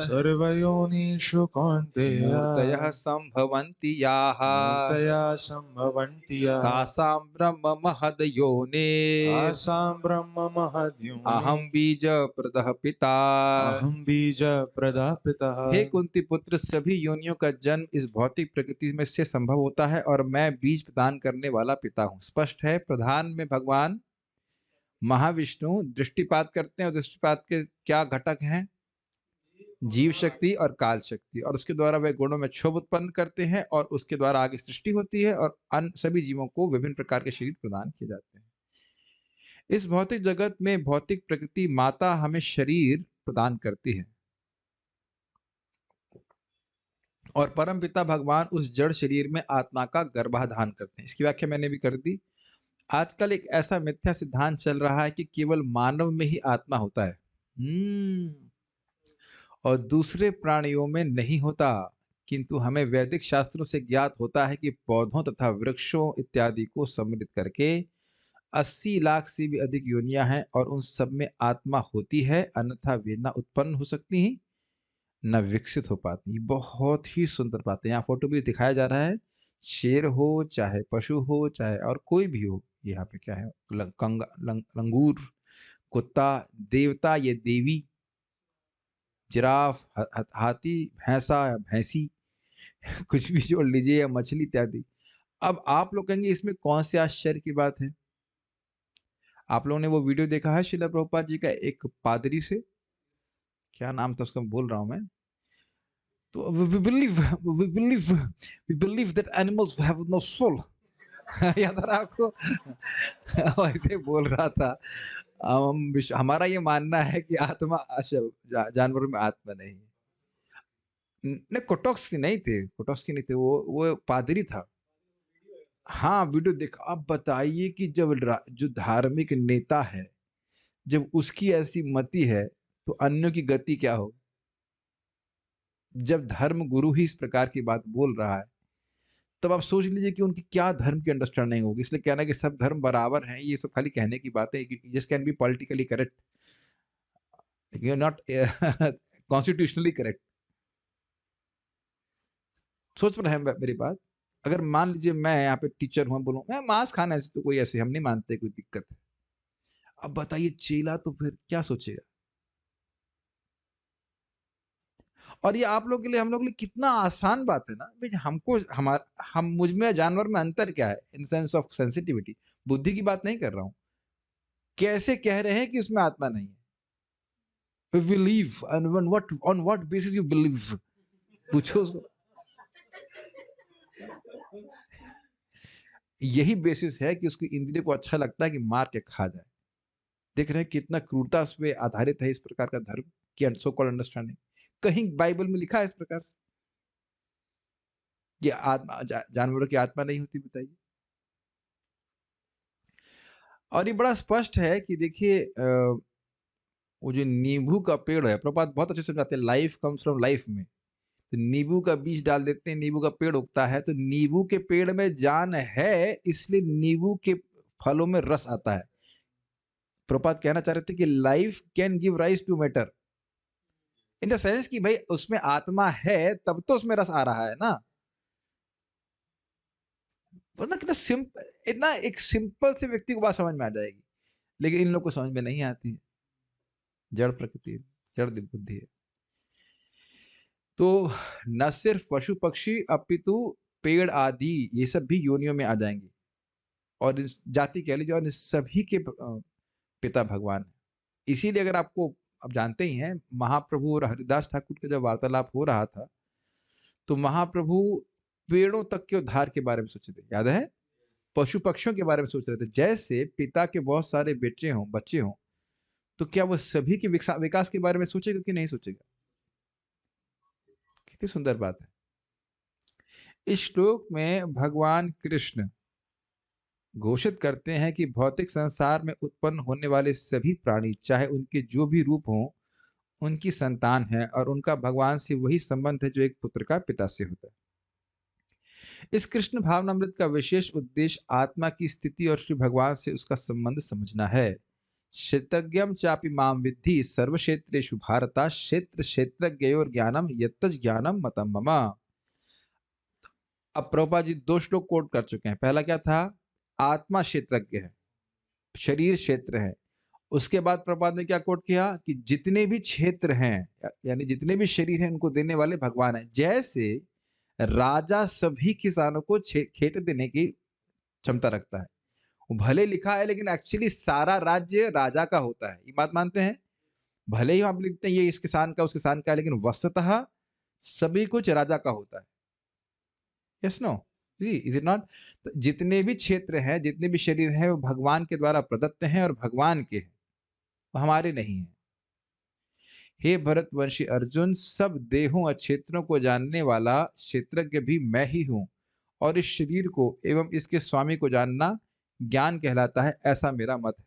सर्वयोनिषु कौन्तेय मूर्तयः सम्भवन्ति याः मूर्तया सम्भवन्ति यः तासां ब्रह्म महदयोने तासां ब्रह्म महद्योनि अहं बीजप्रदः पिता। अहं बीजप्रदः पितः। हे कुंती पुत्र, सभी योनियों का जन्म इस भौतिक प्रकृति में से संभव होता है और मैं बीज प्रदान करने वाला पिता हूँ। स्पष्ट है, प्रधान में भगवान महाविष्णु दृष्टिपात करते हैं और दृष्टिपात के क्या घटक हैं? जीव शक्ति और काल शक्ति, और उसके द्वारा वे गुणों में क्षोभ उत्पन्न करते हैं और उसके द्वारा आगे सृष्टि होती है और अन्य सभी जीवों को विभिन्न प्रकार के शरीर प्रदान किए जाते हैं। इस भौतिक जगत में भौतिक प्रकृति माता हमें शरीर प्रदान करती है और परमपिता भगवान उस जड़ शरीर में आत्मा का गर्भाधान करते हैं। इसकी व्याख्या मैंने भी कर दी। आजकल एक ऐसा मिथ्या सिद्धांत चल रहा है कि केवल मानव में ही आत्मा होता है और दूसरे प्राणियों में नहीं होता, किंतु हमें वैदिक शास्त्रों से ज्ञात होता है कि पौधों तथा वृक्षों इत्यादि को सम्मिलित करके 80 लाख से भी अधिक योनियां हैं और उन सब में आत्मा होती है, अन्यथा वे न उत्पन्न हो सकती हैं न विकसित हो पाती। बहुत ही सुंदर बात है। यहाँ फोटो भी दिखाया जा रहा है, शेर हो चाहे पशु हो चाहे और कोई भी हो। यहाँ पे क्या है? लंगूर, कुत्ता, देवता या देवी, जिराफ, हाथी, भैंसा या भैंसी कुछ भी जोड़ लीजिए, या मछली इत्यादि। अब आप लोग कहेंगे इसमें कौन से आश्चर्य की बात है? आप लोगों ने वो वीडियो देखा है श्रील प्रभुपाद जी का एक पादरी से, क्या नाम था उसका, भूल रहा हूं मैं। तो we believe that animals have no soul। याद आ रहा आपको? ऐसे बोल रहा था। हमारा ये मानना है कि आत्मा जानवरों में आत्मा नहीं है। नहीं, कोटोक्स की नहीं थे, कोटोक्स की नहीं थे, वो पादरी था। हाँ, वीडियो देखा। अब बताइए कि जब जो धार्मिक नेता है, जब उसकी ऐसी मति है तो अन्यों की गति क्या हो? जब धर्म गुरु ही इस प्रकार की बात बोल रहा है, तब आप सोच लीजिए कि उनकी क्या धर्म की अंडरस्टैंडिंग होगी। इसलिए कहना कि सब धर्म बराबर हैं, ये सब खाली कहने की बात है। Just can be politically correct, you are not constitutionally correct. सोच रहे हैं मेरी बात? अगर मान लीजिए मैं यहाँ पे टीचर हूँ, बोलूँ मैं मांस खाना है तो कोई ऐसे हम नहीं मानते, कोई दिक्कत है। अब बताइए चेला तो फिर क्या सोचेगा? और ये आप लोग के लिए, हम लोग के लिए कितना आसान बात है ना भाई। हमको हम मुझ में जानवर में अंतर क्या है? इन सेंस ऑफ सेंसिटिविटी, बुद्धि की बात नहीं कर रहा हूं। कैसे कह रहे हैं कि उसमें आत्मा नहीं है? Believe, on what basis you believe? पूछो उसको। यही बेसिस है कि उसकी इंद्रिय को अच्छा लगता है कि मार के खा जाए। देख रहे हैं कितना क्रूरता उस पर आधारित है इस प्रकार का धर्म की सो कॉल्ड अंडरस्टैंडिंग। कहीं बाइबल में लिखा है इस प्रकार से कि आत्मा जानवरों की आत्मा नहीं होती? बताइए। और ये बड़ा स्पष्ट है कि देखिए वो जो नींबू का पेड़ है, प्रभुपाद बहुत अच्छे से समझाते हैं, लाइफ कम्स फ्रॉम लाइफ में। तो नींबू का बीज डाल देते हैं, नींबू का पेड़ उगता है। तो नींबू के पेड़ में जान है, इसलिए नींबू के फलों में रस आता है। प्रभुपाद कहना चाह रहे थे कि life can give rise to matter, in the sense कि भाई उसमें आत्मा है तब तो उसमें रस आ रहा है ना। वरना कितना सिंपल, इतना एक सिंपल से व्यक्ति को बात समझ में आ जाएगी, लेकिन इन लोग को समझ में नहीं आती है। जड़ प्रकृति, जड़ बुद्धि है। तो न सिर्फ पशु पक्षी अपितु पेड़ आदि ये सब भी योनियों में आ जाएंगे, और इस जाति कह लीजिए, और इस सभी के पिता भगवान है। इसीलिए अगर आपको, अब जानते ही हैं, महाप्रभु और हरिदास ठाकुर का जब वार्तालाप हो रहा था तो महाप्रभु पेड़ों तक के उद्धार के बारे में सोच रहे थे, याद है? पशु पक्षियों के बारे में सोच रहे थे। जैसे पिता के बहुत सारे बच्चे हों, तो क्या वो सभी के विकास के बारे में सोचेगा कि नहीं सोचेगा? कितनी सुंदर बात है। इस श्लोक में भगवान कृष्ण घोषित करते हैं कि भौतिक संसार में उत्पन्न होने वाले सभी प्राणी, चाहे उनके जो भी रूप हों, उनकी संतान है और उनका भगवान से वही संबंध है जो एक पुत्र का पिता से होता है। इस कृष्ण भावनामृत का विशेष उद्देश्य आत्मा की स्थिति और श्री भगवान से उसका संबंध समझना है। क्षेत्रज्ञम चापि माम विद्धि सर्वक्षेत्रेषु भारता क्षेत्र क्षेत्रज्ञयोर ज्ञानम यत्तज ज्ञानम मतम मम। अब प्रभुपाद जी 2 श्लोक कोट कर चुके हैं। पहला क्या था? आत्मा क्षेत्रज्ञ है, शरीर क्षेत्र है। उसके बाद प्रभुपाद ने क्या कोट किया कि जितने भी क्षेत्र हैं, यानी जितने भी शरीर हैं, उनको देने वाले भगवान हैं। जैसे राजा सभी किसानों को खेत देने की क्षमता रखता है। वो भले लिखा है लेकिन एक्चुअली सारा राज्य राजा का होता है, ये बात मानते हैं? भले ही हम लिखते हैं ये इस किसान का उस किसान का है, लेकिन वस्तुतः सभी कुछ राजा का होता है। यस नो जी, इज इट नॉट? तो जितने भी क्षेत्र हैं, जितने भी शरीर हैं, वो भगवान के द्वारा प्रदत्त हैं और भगवान के हैं, वो हमारे नहीं हैं। हे भरतवंशी अर्जुन, सब देहों और क्षेत्रों को जानने वाला क्षेत्रज्ञ भी मैं ही हूं, और इस शरीर को एवं इसके स्वामी को जानना ज्ञान कहलाता है, ऐसा मेरा मत है।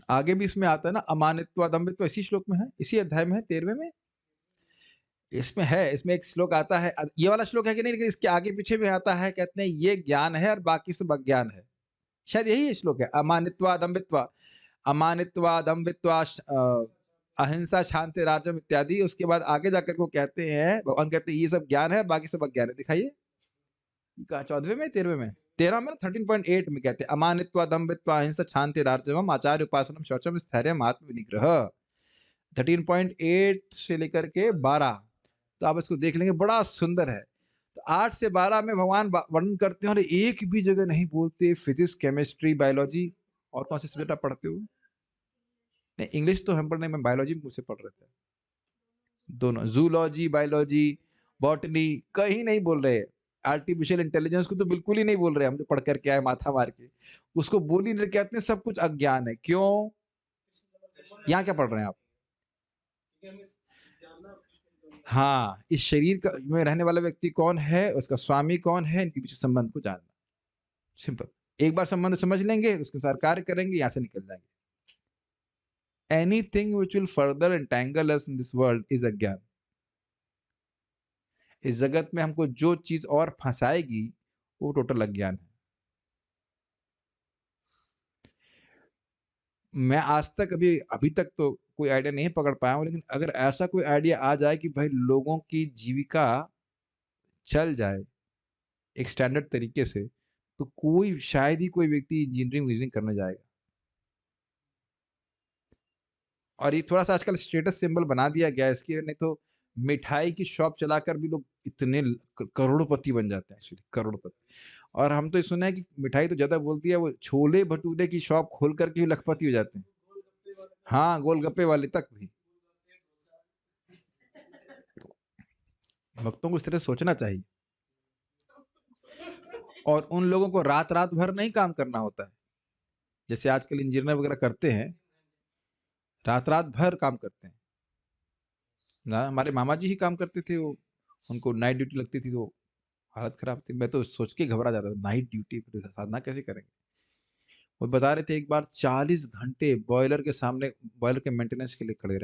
आगे भी इसमें आता है ना, अमानित्व अदम्भित्व, इसी श्लोक में है, इसी अध्याय में है, 13वें में इसमें है। इसमें एक श्लोक आता है, ये वाला श्लोक है कि नहीं, लेकिन इसके आगे पीछे भी आता है, कहते हैं ये ज्ञान है और बाकी सब अज्ञान है। शायद यही श्लोक है, अमानित्वा दम्भित्वा, अमानित्वा दम्भित्वा अहिंसा शांति राजम इत्यादि। उसके बाद आगे जाकर को कहते हैं, भगवान कहते हैं ये सब ज्ञान है, बाकी सब अज्ञान है। दिखाइए 14वें में 13वें में 13 में 13.8 में कहते हैं अमानित्वा दम्भित्वा अहिंसा शांति राजम आचार्य उपासनम शौचम स्थैर्य आत्म विनिग्रह। 13.8 से लेकर के 12, तो आप इसको देख लेंगे, बड़ा सुंदर है। तो 8 से 12 में भगवान वर्णन करते हैं और एक भी जगह नहीं बोलते फिजिक्स केमिस्ट्री बायोलॉजी। और कौन से सब्जेक्ट आप पढ़ते हो? नहीं, इंग्लिश तो हम पढ़ नहीं, मैं बायोलॉजी मुझसे पढ़ रहे थे। दोनों, जूलॉजी बायोलॉजी बॉटनी, कहीं नहीं बोल रहे। आर्टिफिशियल इंटेलिजेंस को तो बिल्कुल ही नहीं बोल रहे, हम जो पढ़ करके आए माथा मार के, उसको बोल ही नहीं, कहते हैं सब कुछ अज्ञान है। क्यों? यहाँ क्या पढ़ रहे हैं आप? हाँ, इस शरीर का में रहने वाला व्यक्ति कौन है, उसका स्वामी कौन है, इनके पीछे संबंध को जानना। सिंपल, एक बार संबंध समझ लेंगे, उसके अनुसार कार्य करेंगे, यहाँ से निकल जाएंगे। Anything which will further entangle us in this world is अज्ञान। इस जगत में हमको जो चीज और फंसाएगी वो टोटल अज्ञान है। मैं आज तक अभी तक तो कोई आइडिया नहीं पकड़ पाया हूं, लेकिन अगर ऐसा कोई आइडिया आ जाए कि भाई लोगों की जीविका चल जाए एक स्टैंडर्ड तरीके से, तो कोई शायद ही कोई व्यक्ति इंजीनियरिंग करने जाएगा। और ये थोड़ा सा आजकल स्टेटस सिंबल बना दिया गया है इसके, नहीं तो मिठाई की शॉप चलाकर भी लोग इतने करोड़पति बन जाते हैं, एक्चुअली करोड़पति। और हम तो ये सुना है कि मिठाई तो ज्यादा बोलती है, वो छोले भटूरे की शॉप खोल करके भी लखपति हो जाते हैं। हाँ, गोलगप्पे वाले तक भी। भक्तों को इस तरह सोचना चाहिए। और उन लोगों को रात रात भर नहीं काम करना होता है, जैसे आजकल इंजीनियर वगैरह करते हैं, रात रात भर काम करते हैं ना। हमारे मामा जी ही काम करते थे, वो उनको नाइट ड्यूटी लगती थी, तो हालत खराब थी। मैं तो सोच के घबरा जाता था, नाइट ड्यूटी फिर साधना कैसे करेंगे। वो बता रहे थे एक बार 40 घंटे बॉयलर के सामने, बॉयलर के मेंटेनेंस के लिए खड़े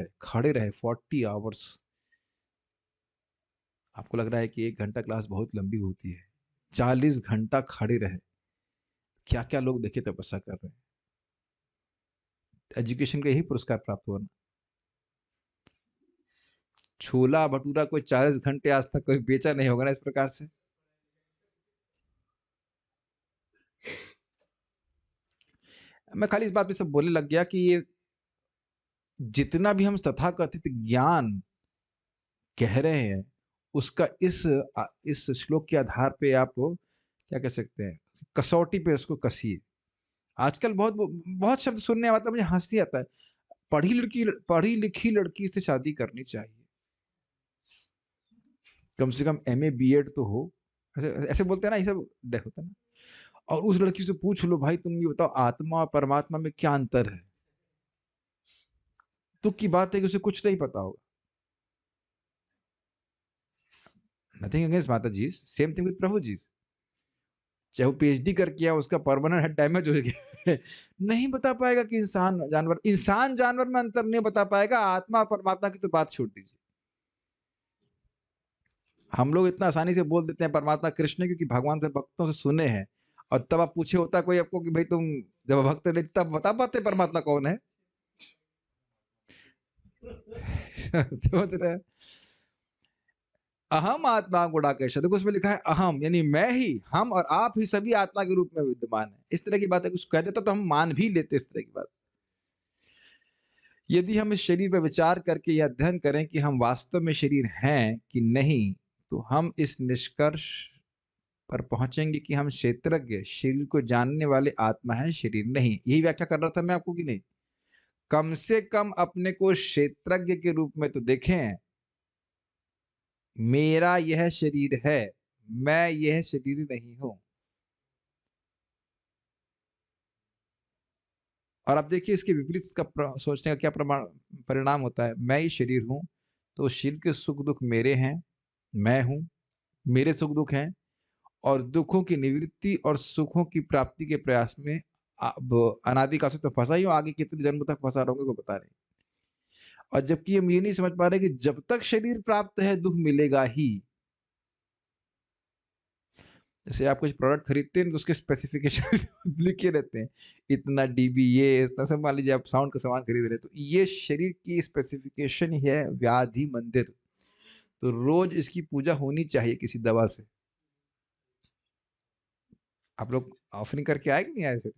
रहे 40 आवर्स। आपको लग रहा है कि 1 घंटा क्लास बहुत लंबी होती है, 40 घंटा खड़े रहे। क्या क्या लोग देखे तपस्या कर रहे हैं। एजुकेशन का यही पुरस्कार प्राप्त हुआ ना। छोला भटूरा कोई 40 घंटे आज तक कोई बेचा नहीं होगा ना इस प्रकार से। मैं खाली इस बात पे सब बोलने लग गया कि ये जितना भी हम तथाकथित ज्ञान कह रहे हैं, उसका इस श्लोक के आधार पे आप क्या कह सकते हैं, कसौटी पे उसको कसिए। आजकल बहुत बहुत शब्द सुनने आता है, मुझे हंसी आता है। पढ़ी लिखी लड़की से शादी करनी चाहिए, कम से कम MA BEd तो हो। ऐसे ऐसे बोलते हैं ना, ये सब होता है ना। और उस लड़की से पूछ लो, भाई तुम ये बताओ आत्मा और परमात्मा में क्या अंतर है, दुख की बात है कि उसे कुछ नहीं पता होगा। नथिंग अगेंस्ट माता जी, सेम थिंग विद प्रभु जी। चाहे वो पीएचडी करके आया, उसका परमानेंट हेड डैमेज हो गया नहीं बता पाएगा कि इंसान जानवर में अंतर नहीं बता पाएगा, आत्मा और परमात्मा की तो बात छोड़ दीजिए। हम लोग इतना आसानी से बोल देते हैं परमात्मा कृष्ण है, क्योंकि भगवान के भक्तों से सुने हैं, और तब आप पूछे होता कोई आपको कि भाई तुम जब भक्त नहीं तब बता पाते परमात्मा कौन है समझ रहे हैं? अहम आत्मा गुणाकेश, देखो उसमें लिखा है अहम, यानी मैं ही, हम और आप ही सभी आत्मा के रूप में विद्यमान है। इस तरह की बातें कुछ कह देता तो हम मान भी लेते इस तरह की बात। यदि हम इस शरीर पर विचार करके यह अध्ययन करें कि हम वास्तव में शरीर हैं कि नहीं, तो हम इस निष्कर्ष पर पहुंचेंगे कि हम क्षेत्रज्ञ, शरीर को जानने वाले आत्मा है, शरीर नहीं। यही व्याख्या कर रहा था मैं आपको कि नहीं? कम से कम अपने को क्षेत्रज्ञ के रूप में तो देखें। मेरा यह शरीर है, मैं यह शरीर नहीं हूं। और अब देखिए इसके विपरीत इसका सोचने का क्या परिणाम होता है। मैं ही शरीर हूं, तो शरीर के सुख दुख मेरे हैं, मैं हूं, मेरे सुख दुख हैं, और दुखों की निवृत्ति और सुखों की प्राप्ति के प्रयास में अब अनादि काल से तो फंसा ही हूं, आगे कितने जन्म तक फंसा रहूंगा कोई पता नहीं। और जबकि हम ये नहीं समझ पा रहे कि जब तक शरीर प्राप्त है दुख मिलेगा ही। जैसे आप कुछ प्रोडक्ट खरीदते हैं तो उसके स्पेसिफिकेशन लिखे रहते हैं, इतना डीबी, ये इतना सब। मान लीजिए आप साउंड का सामान खरीद रहे हैं, तो ये शरीर की स्पेसिफिकेशन ही है व्याधि मंदिर, तो रोज इसकी पूजा होनी चाहिए किसी दवा से। आप लोग ऑफरिंग करके आए कि नहीं आए? फिर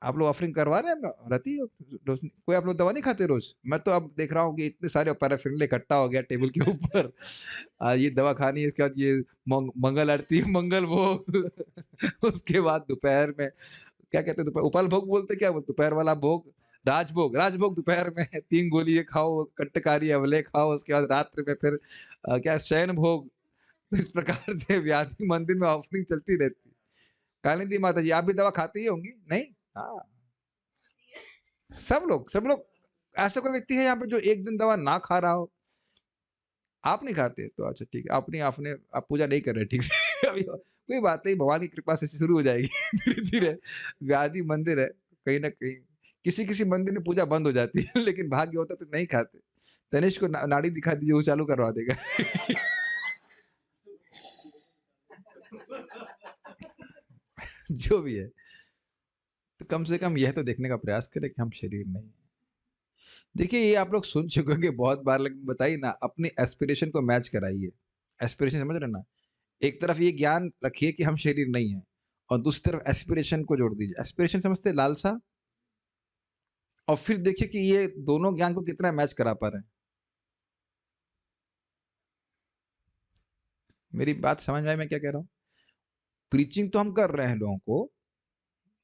आप लोग ऑफरिंग करवा रहे हैं रहती है रोज? कोई आप लोग दवा नहीं खाते रोज? मैं तो अब देख रहा हूँ कि इतने सारे पैराफिरले इकट्ठा हो गया टेबल के ऊपर ये दवा खानी है, उसके बाद ये मंगल आरती, मंगल भोग उसके बाद दोपहर में क्या कहते हैं, दोपहर उपल भोग बोलते, क्या बोलते दोपहर वाला भोग, राजभोग, राजभोग दोपहर में 3 गोली ये खाओ, कंटकारी अवले खाओ, उसके बाद रात्रि में फिर क्या शयन भोग। इस प्रकार से व्याधि मंदिर में ऑफरिंग चलती रहती है। कालिंदी माता जी, आप भी दवा खाती ही होंगी नहीं? हाँ, सब लोग। ऐसा कोई व्यक्ति है यहाँ पे जो एक दिन दवा ना खा रहा हो? आप नहीं खाते तो अच्छा ठीक है, आपने आप पूजा नहीं कर रहे ठीक से अभी कोई बात नहीं, भगवान की कृपा से शुरू हो जाएगी धीरे धीरे। व्याधि मंदिर है, कहीं ना कहीं किसी किसी मंदिर में पूजा बंद हो जाती है लेकिन भाग्य होता तो नहीं खाते। तनिष्क को नाड़ी दिखा दीजिए, वो चालू करवा देगा जो भी है, तो कम से कम यह तो देखने का प्रयास करें कि हम शरीर नहीं है। देखिए ये आप लोग सुन चुके होंगे बहुत बार, लेकिन बताइए ना, अपनी एस्पिरेशन को मैच कराइए। एस्पिरेशन समझ रहे ना? एक तरफ ये ज्ञान रखिए कि हम शरीर नहीं है, और दूसरी तरफ एस्पिरेशन को जोड़ दीजिए। एस्पिरेशन समझते हैं लालसा, और फिर देखिए कि ये दोनों ज्ञान को कितना मैच करा पा रहे हैं। मेरी बात समझ में आई मैं क्या कह रहा हूँ? प्रीचिंग तो हम कर रहे हैं लोगों को,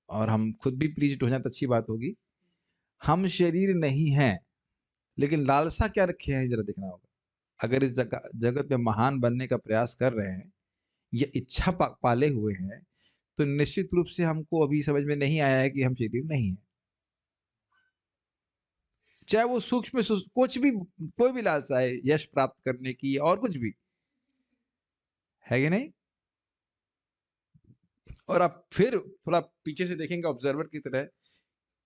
और हम खुद भी प्रीच्ड हो जाए तो अच्छी बात होगी। हम शरीर नहीं हैं, लेकिन लालसा क्या रखे हैं जरा देखना होगा। अगर इस जगत में महान बनने का प्रयास कर रहे हैं, ये इच्छा पाले हुए हैं, तो निश्चित रूप से हमको अभी समझ में नहीं आया है कि हम शरीर नहीं है। चाहे वो सूक्ष्म कुछ भी, कोई भी लालसा है, यश प्राप्त करने की और कुछ भी है कि नहीं। और आप फिर थोड़ा पीछे से देखेंगे ऑब्जर्वर की तरह,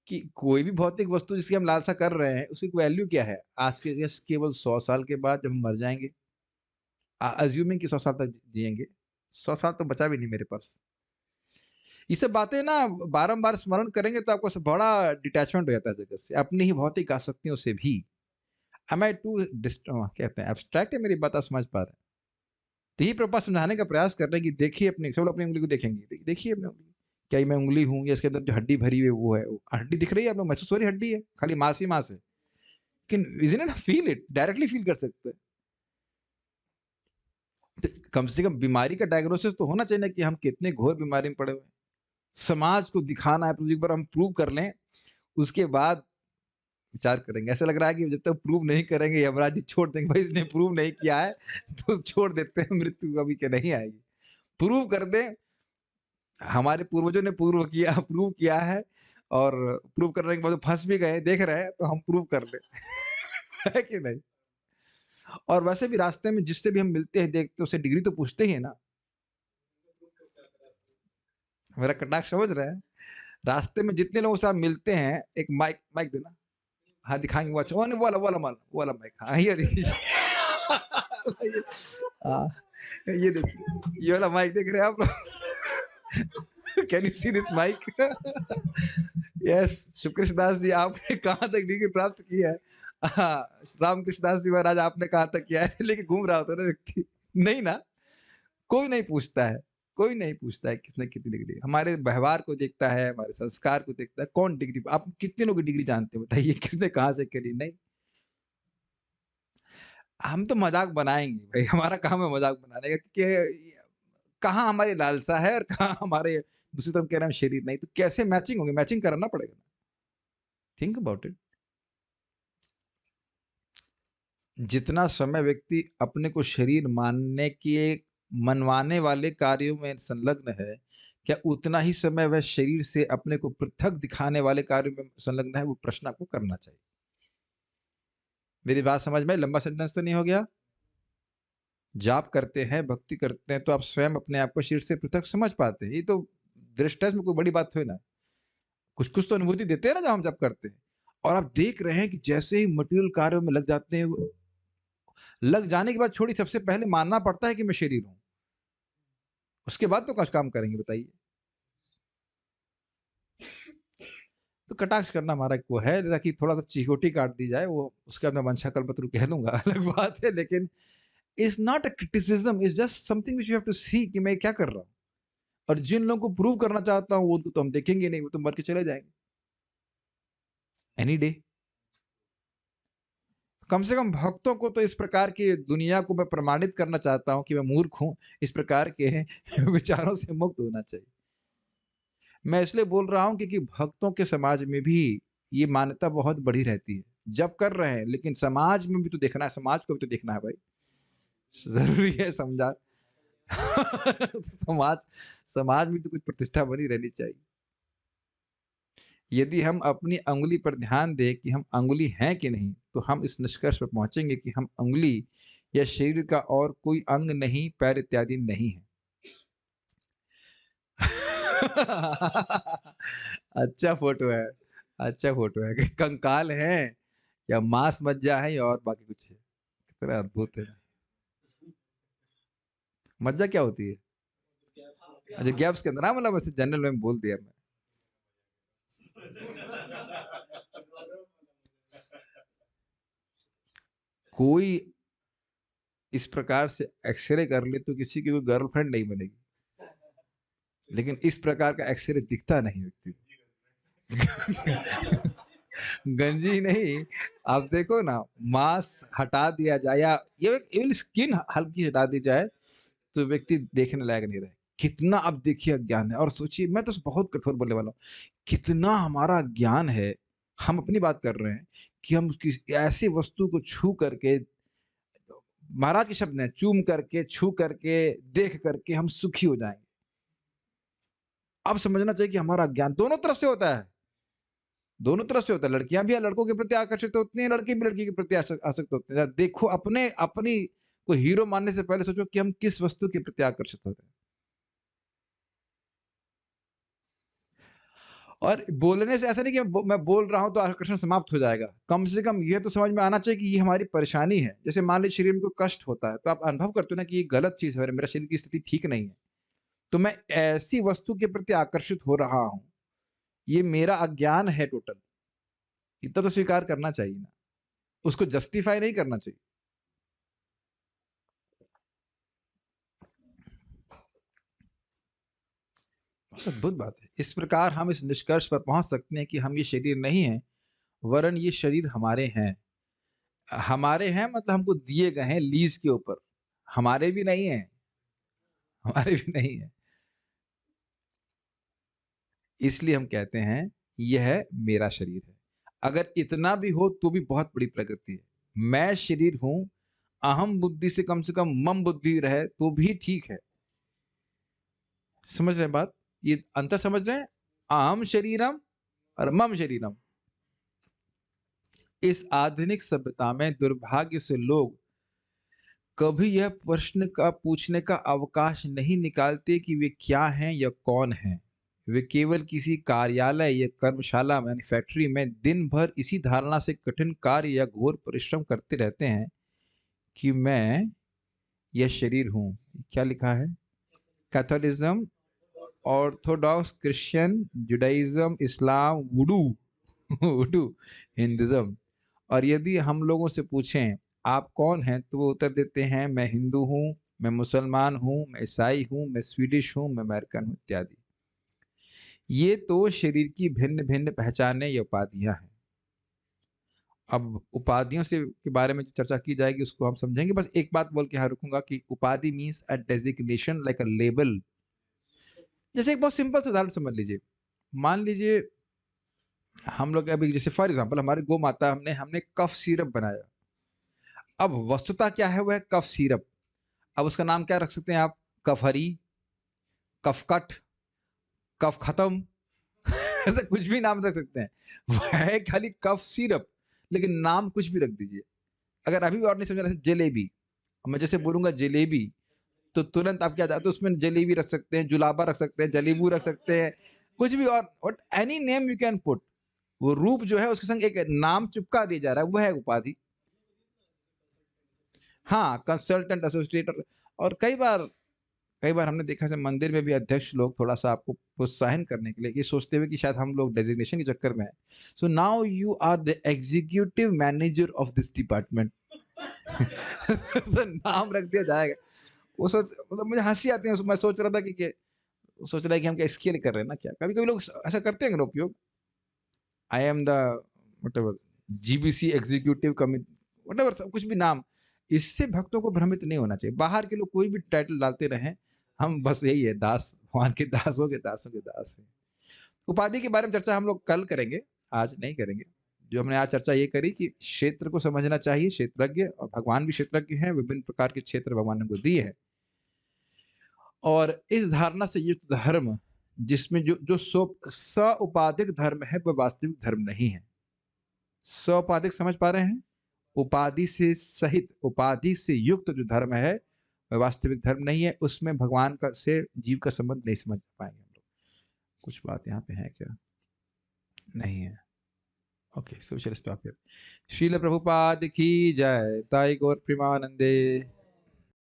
कि कोई भी भौतिक वस्तु जिसकी हम लालसा कर रहे हैं, उसकी वैल्यू क्या है आज के केवल 100 साल के बाद जब हम मर जाएंगे। अज्यूमिंग कि 100 साल तक जिएंगे, 100 साल तो बचा भी नहीं मेरे पास। ये सब बातें ना बारंबार स्मरण करेंगे तो आपको बड़ा डिटैचमेंट हो जाता है जगत से, अपनी ही भौतिक आसक्तियों से भी। एम आई टू कहते हैं एब्स्ट्रैक्ट है मेरी बात, आप समझ पा रहे हैं? तो ये प्रभुपाद समझाने का प्रयास कर रहे हैं कि देखिए अपनी, सब लोग अपनी उंगली को देखेंगे, देखिए अपनी उंगली, क्या मैं उंगली हूँ, या इसके अंदर जो हड्डी भरी हुई वो है, हड्डी दिख रही है, आप लोग महसूस हो रही हड्डी है, खाली मांस ही मांस है, लेकिन isn't it feel it, directly feel कर सकते हैं। तो कम से कम बीमारी का डायग्नोसिस तो होना चाहिए ना, कि हम कितने घोर बीमारी में पड़े हुए हैं। समाज को दिखाना है, एक बार हम प्रूव कर लें, उसके बाद विचार करेंगे। ऐसा लग रहा है कि जब तक प्रूव नहीं करेंगे यमराज जी छोड़ देंगे, भाई इसने प्रूव नहीं किया है तो छोड़ देते हैं, मृत्यु कभी के नहीं आएगी। प्रूव कर दें, हमारे पूर्वजों ने प्रूव किया है, और प्रूव करने के बाद फंस भी गए, देख रहे हैं, तो हम प्रूव कर ले है कि नहीं? और वैसे भी रास्ते में जिससे भी हम मिलते हैं, देखते हैं, उससे डिग्री तो पूछते ही है ना। मेरा कटाक्ष समझ रहे हैं? रास्ते में जितने लोगों से आप मिलते हैं, एक माइक माइक देना। हाँ, दिखाएँगे वो अच्छा, वो नहीं, वो वाला माइक, हाँ, ये देखिए। ये हाँ, ये देखिए, ये वाला माइक देख रहे हैं आप लोग? Can you see this mike? Yes, Shubhakrishna Das ji, आपने कहाँ तक डिग्री प्राप्त की है? हाँ, रामकृष्ण दास जी महाराज, आपने कहाँ तक किया है? ऐसे लेके घूम रहा होता है ना व्यक्ति। नहीं ना, कोई नहीं पूछता है, कोई नहीं पूछता है किसने कितनी डिग्री। हमारे व्यवहार को देखता है, हमारे संस्कार को देखता है, कौन डिग्री, आप कितने लोगों की डिग्री जानते हो बताइए? किसने कहाँ से करी? नहीं। हम तो मज़ाक बनाएँगे भाई, हमारा काम है मज़ाक बनाने का, क्योंकि कहाँ हमारी लालसा है और कहाँ हमारे दूसरी तरफ कह रहे हैं हम शरीर नहीं, तो कैसे मैचिंग होंगे? मैचिंग कराना पड़ेगा ना। Think about it. जितना समय व्यक्ति अपने को शरीर मानने के मनवाने वाले कार्यों में संलग्न है, क्या उतना ही समय वह शरीर से अपने को पृथक दिखाने वाले कार्यों में संलग्न है? वो प्रश्न आपको करना चाहिए। मेरी बात समझ में आई? लंबा सेंटेंस तो नहीं हो गया? जाप करते हैं, भक्ति करते हैं, तो आप स्वयं अपने आप को शरीर से पृथक समझ पाते हैं। ये तो दृष्टा में कोई बड़ी बात थोड़ी ना। कुछ-कुछ तो अनुभूति देते हैं ना जब हम जप करते हैं। और आप देख रहे हैं कि जैसे ही मटेरियल कार्यों में लग जाते हैं, वो लग जाने के बाद छोड़िए, सबसे पहले मानना पड़ता है कि मैं शरीर हूँ। उसके बाद तो कुछ काम करेंगे बताइए। तो कटाक्ष करना हमारा एक वो है, ताकि थोड़ा-सा चिकोटी काट दी जाए, वो उसके बाद मैं वंशाकल्पतरु कह दूँगा, अलग बात है, लेकिन it's not a criticism, it's just something which you have to see कि मैं क्या कर रहा हूँ। और जिन लोगों को प्रूव करना चाहता हूँ, वो तो हम देखेंगे नहीं, वो तो मर के चले जाएँगे एनी डे। कम से कम भक्तों को तो इस प्रकार की दुनिया को मैं प्रमाणित करना चाहता हूँ कि मैं मूर्ख हूँ, इस प्रकार के विचारों से मुक्त होना चाहिए। मैं इसलिए बोल रहा हूँ क्योंकि भक्तों के समाज में भी ये मान्यता बहुत बड़ी रहती है। जब कर रहे हैं, लेकिन समाज में भी तो देखना है, समाज को भी तो देखना है भाई। ज़रूरी है समझा। समाज समाज में तो कुछ प्रतिष्ठा बनी रहनी चाहिए। यदि हम अपनी अंगुली पर ध्यान दें कि हम अंगुली हैं कि नहीं, तो हम इस निष्कर्ष पर पहुँचेंगे कि हम अंगुली या शरीर का और कोई अंग नहीं, पैर इत्यादि नहीं है। अच्छा फ़ोटो है, अच्छा फ़ोटो है कि कंकाल है या मांस मज्जा है या और बाकी कुछ है। कितना अद्भुत है। मज्जा क्या होती है? अच्छा, गैप्स के अंदर, हाँ, मतलब वैसे जनरल में बोल दिया मैं। कोई इस प्रकार से एक्स-रे कर ले तो किसी की कोई गर्लफ्रेंड नहीं बनेगी। लेकिन इस प्रकार का एक्स-रे दिखता नहीं व्यक्ति को। गंजी नहीं, आप देखो ना, मांस हटा दिया जाए या ये इवन स्किन हल्की हटा दी जाए, तो व्यक्ति देखने लायक नहीं रहे। कितना, अब देखिए, अज्ञान है। और सोचिए, मैं तो बहुत कठोर बोलने वाला हूँ, कितना हमारा ज्ञान है, हम अपनी बात कर रहे हैं कि हम किस ऐसी वस्तु को छू करके, महाराज के शब्द हैं, चूम करके, छू करके, देख करके हम सुखी हो जाएँगे। अब समझना चाहिए कि हमारा ज्ञान दोनों तरफ से होता है, दोनों तरफ से होता है। लड़कियाँ भी लड़कों के प्रति आकर्षित होती हैं, लड़के भी लड़की के प्रति आसक्त होते हैं। देखो, अपने अपनी को हीरो मानने से पहले सोचो कि हम किस वस्तु के प्रति आकर्षित होते हैं। और बोलने से ऐसा नहीं कि मैं बोल रहा हूँ तो आकर्षण समाप्त हो जाएगा। कम से कम ये तो समझ में आना चाहिए कि ये हमारी परेशानी है। जैसे मान लीजिए शरीर में कोई कष्ट होता है, तो आप अनुभव करते हो ना कि ये गलत चीज़ है, मेरा शरीर की स्थिति ठीक नहीं है। तो मैं ऐसी वस्तु के प्रति आकर्षित हो रहा हूँ, ये मेरा अज्ञान है टोटल। इतना तो स्वीकार करना चाहिए ना, उसको जस्टिफाई नहीं करना चाहिए। बहुत अद्भुत बात है। इस प्रकार हम इस निष्कर्ष पर पहुँच सकते हैं कि हम ये शरीर नहीं हैं, वरन ये शरीर हमारे हैं। हमारे हैं मतलब हमको दिए गए हैं लीज़ के ऊपर, हमारे भी नहीं हैं, हमारे भी नहीं हैं। इसलिए हम कहते हैं, यह मेरा शरीर है। अगर इतना भी हो तो भी बहुत बड़ी प्रगति है। मैं शरीर हूँ, अहम बुद्धि से कम मम बुद्धि रहे तो भी ठीक है। समझ रहे हैं बात? ये अंतर समझ रहे हैं? अहम शरीरम और मम शरीरम। इस आधुनिक सभ्यता में दुर्भाग्य से लोग कभी यह प्रश्न का पूछने का अवकाश नहीं निकालते कि वे क्या हैं या कौन हैं। वे केवल किसी कार्यालय या कर्मशाला मैन्युफैक्चरी में दिन भर इसी धारणा से कठिन कार्य या घोर परिश्रम करते रहते हैं कि मैं यह शरीर हूँ। क्या लिखा है? कैथोलिज्म, ऑर्थोडॉक्स क्रिश्चियन, जुडाइज्म, इस्लाम, वुडू वुडू, हिंदुज्म। और यदि हम लोगों से पूछें आप कौन हैं, तो वो उत्तर देते हैं मैं हिंदू हूँ, मैं मुसलमान हूँ, मैं ईसाई हूँ, मैं स्वीडिश हूँ, मैं अमेरिकन हूँ इत्यादि। ये तो शरीर की भिन्न भिन्न पहचानें या उपाधियां हैं। अब उपाधियों से के बारे में जो चर्चा की जाएगी उसको हम समझेंगे। बस एक बात बोल के यहाँ रुकूंगा कि उपाधि means a designation, like a label. जैसे एक बहुत सिंपल सा उदाहरण समझ लीजिए। मान लीजिए हम लोग अभी, जैसे फॉर एग्जांपल हमारी गौ माता, हमने हमने कफ सिरप बनाया। अब वस्तुता क्या है? वह है कफ सिरप। अब उसका नाम क्या रख सकते हैं आप? कफहरी, कफकट, कफ खत्म ऐसा कुछ भी नाम रख सकते हैं। वह है खाली कफ सिरप, लेकिन नाम कुछ भी रख दीजिए। अगर अभी भी और नहीं समझ रहे, जलेबी, मैं जैसे बोलूंगा जलेबी, तो तुरंत आप क्या चाहते हो? उसमें जलेबी रख सकते हैं, जुलाबा रख सकते हैं, जलीबू रख सकते हैं, कुछ भी। और what any name you can put. वो रूप जो है उसके संग एक नाम चिपका दिया जा रहा है, वह है उपाधि। हाँ, कंसल्टेंट, एसोसिएटर। और कई बार हमने देखा है मंदिर में भी अध्यक्ष लोग थोड़ा सा आपको प्रोत्साहन करने के लिए ये सोचते हुए कि शायद हम लोग डेजिग्नेशन के चक्कर में है, so now you are the executive manager of this department. So नाम रख दिया जाएगा। वो सोच, मतलब मुझे हंसी आती है। मैं सोच रहा था कि वो सोच रहा है कि हम क्या इसके लिए कर रहे हैं ना क्या। कभी कभी लोग ऐसा करते हैं उपयोग। I am the what GBC executive committee, what कुछ भी नाम। इससे भक्तों को भ्रमित नहीं होना चाहिए। बाहर के लोग कोई भी टाइटल डालते रहें, हम बस यही है, दास, भगवान के दासों के दासों के दास हैं। उपाधि के बारे में चर्चा हम लोग कल करेंगे, आज नहीं करेंगे। जो हमने आज चर्चा ये करी कि क्षेत्र को समझना चाहिए, क्षेत्रज्ञ, और भगवान भी क्षेत्रज्ञ हैं। विभिन्न प्रकार के क्षेत्र भगवान ने हमको दिए हैं। और इस धारणा से युक्त धर्म, जिसमें जो जो सौपाधिक धर्म है, वह वास्तविक धर्म नहीं है। सौपाधिक समझ पा रहे हैं? उपाधि से सहित, उपाधि से युक्त जो धर्म है वह वास्तविक धर्म नहीं है। उसमें भगवान का से जीव का संबंध नहीं समझ पाएंगे हम लोग। कुछ बात यहाँ पे है क्या? नहीं है। ओके, सो चल स्टॉप हियर। श्रील प्रभुपाद की जय। ताई गौर प्रेमानंदे।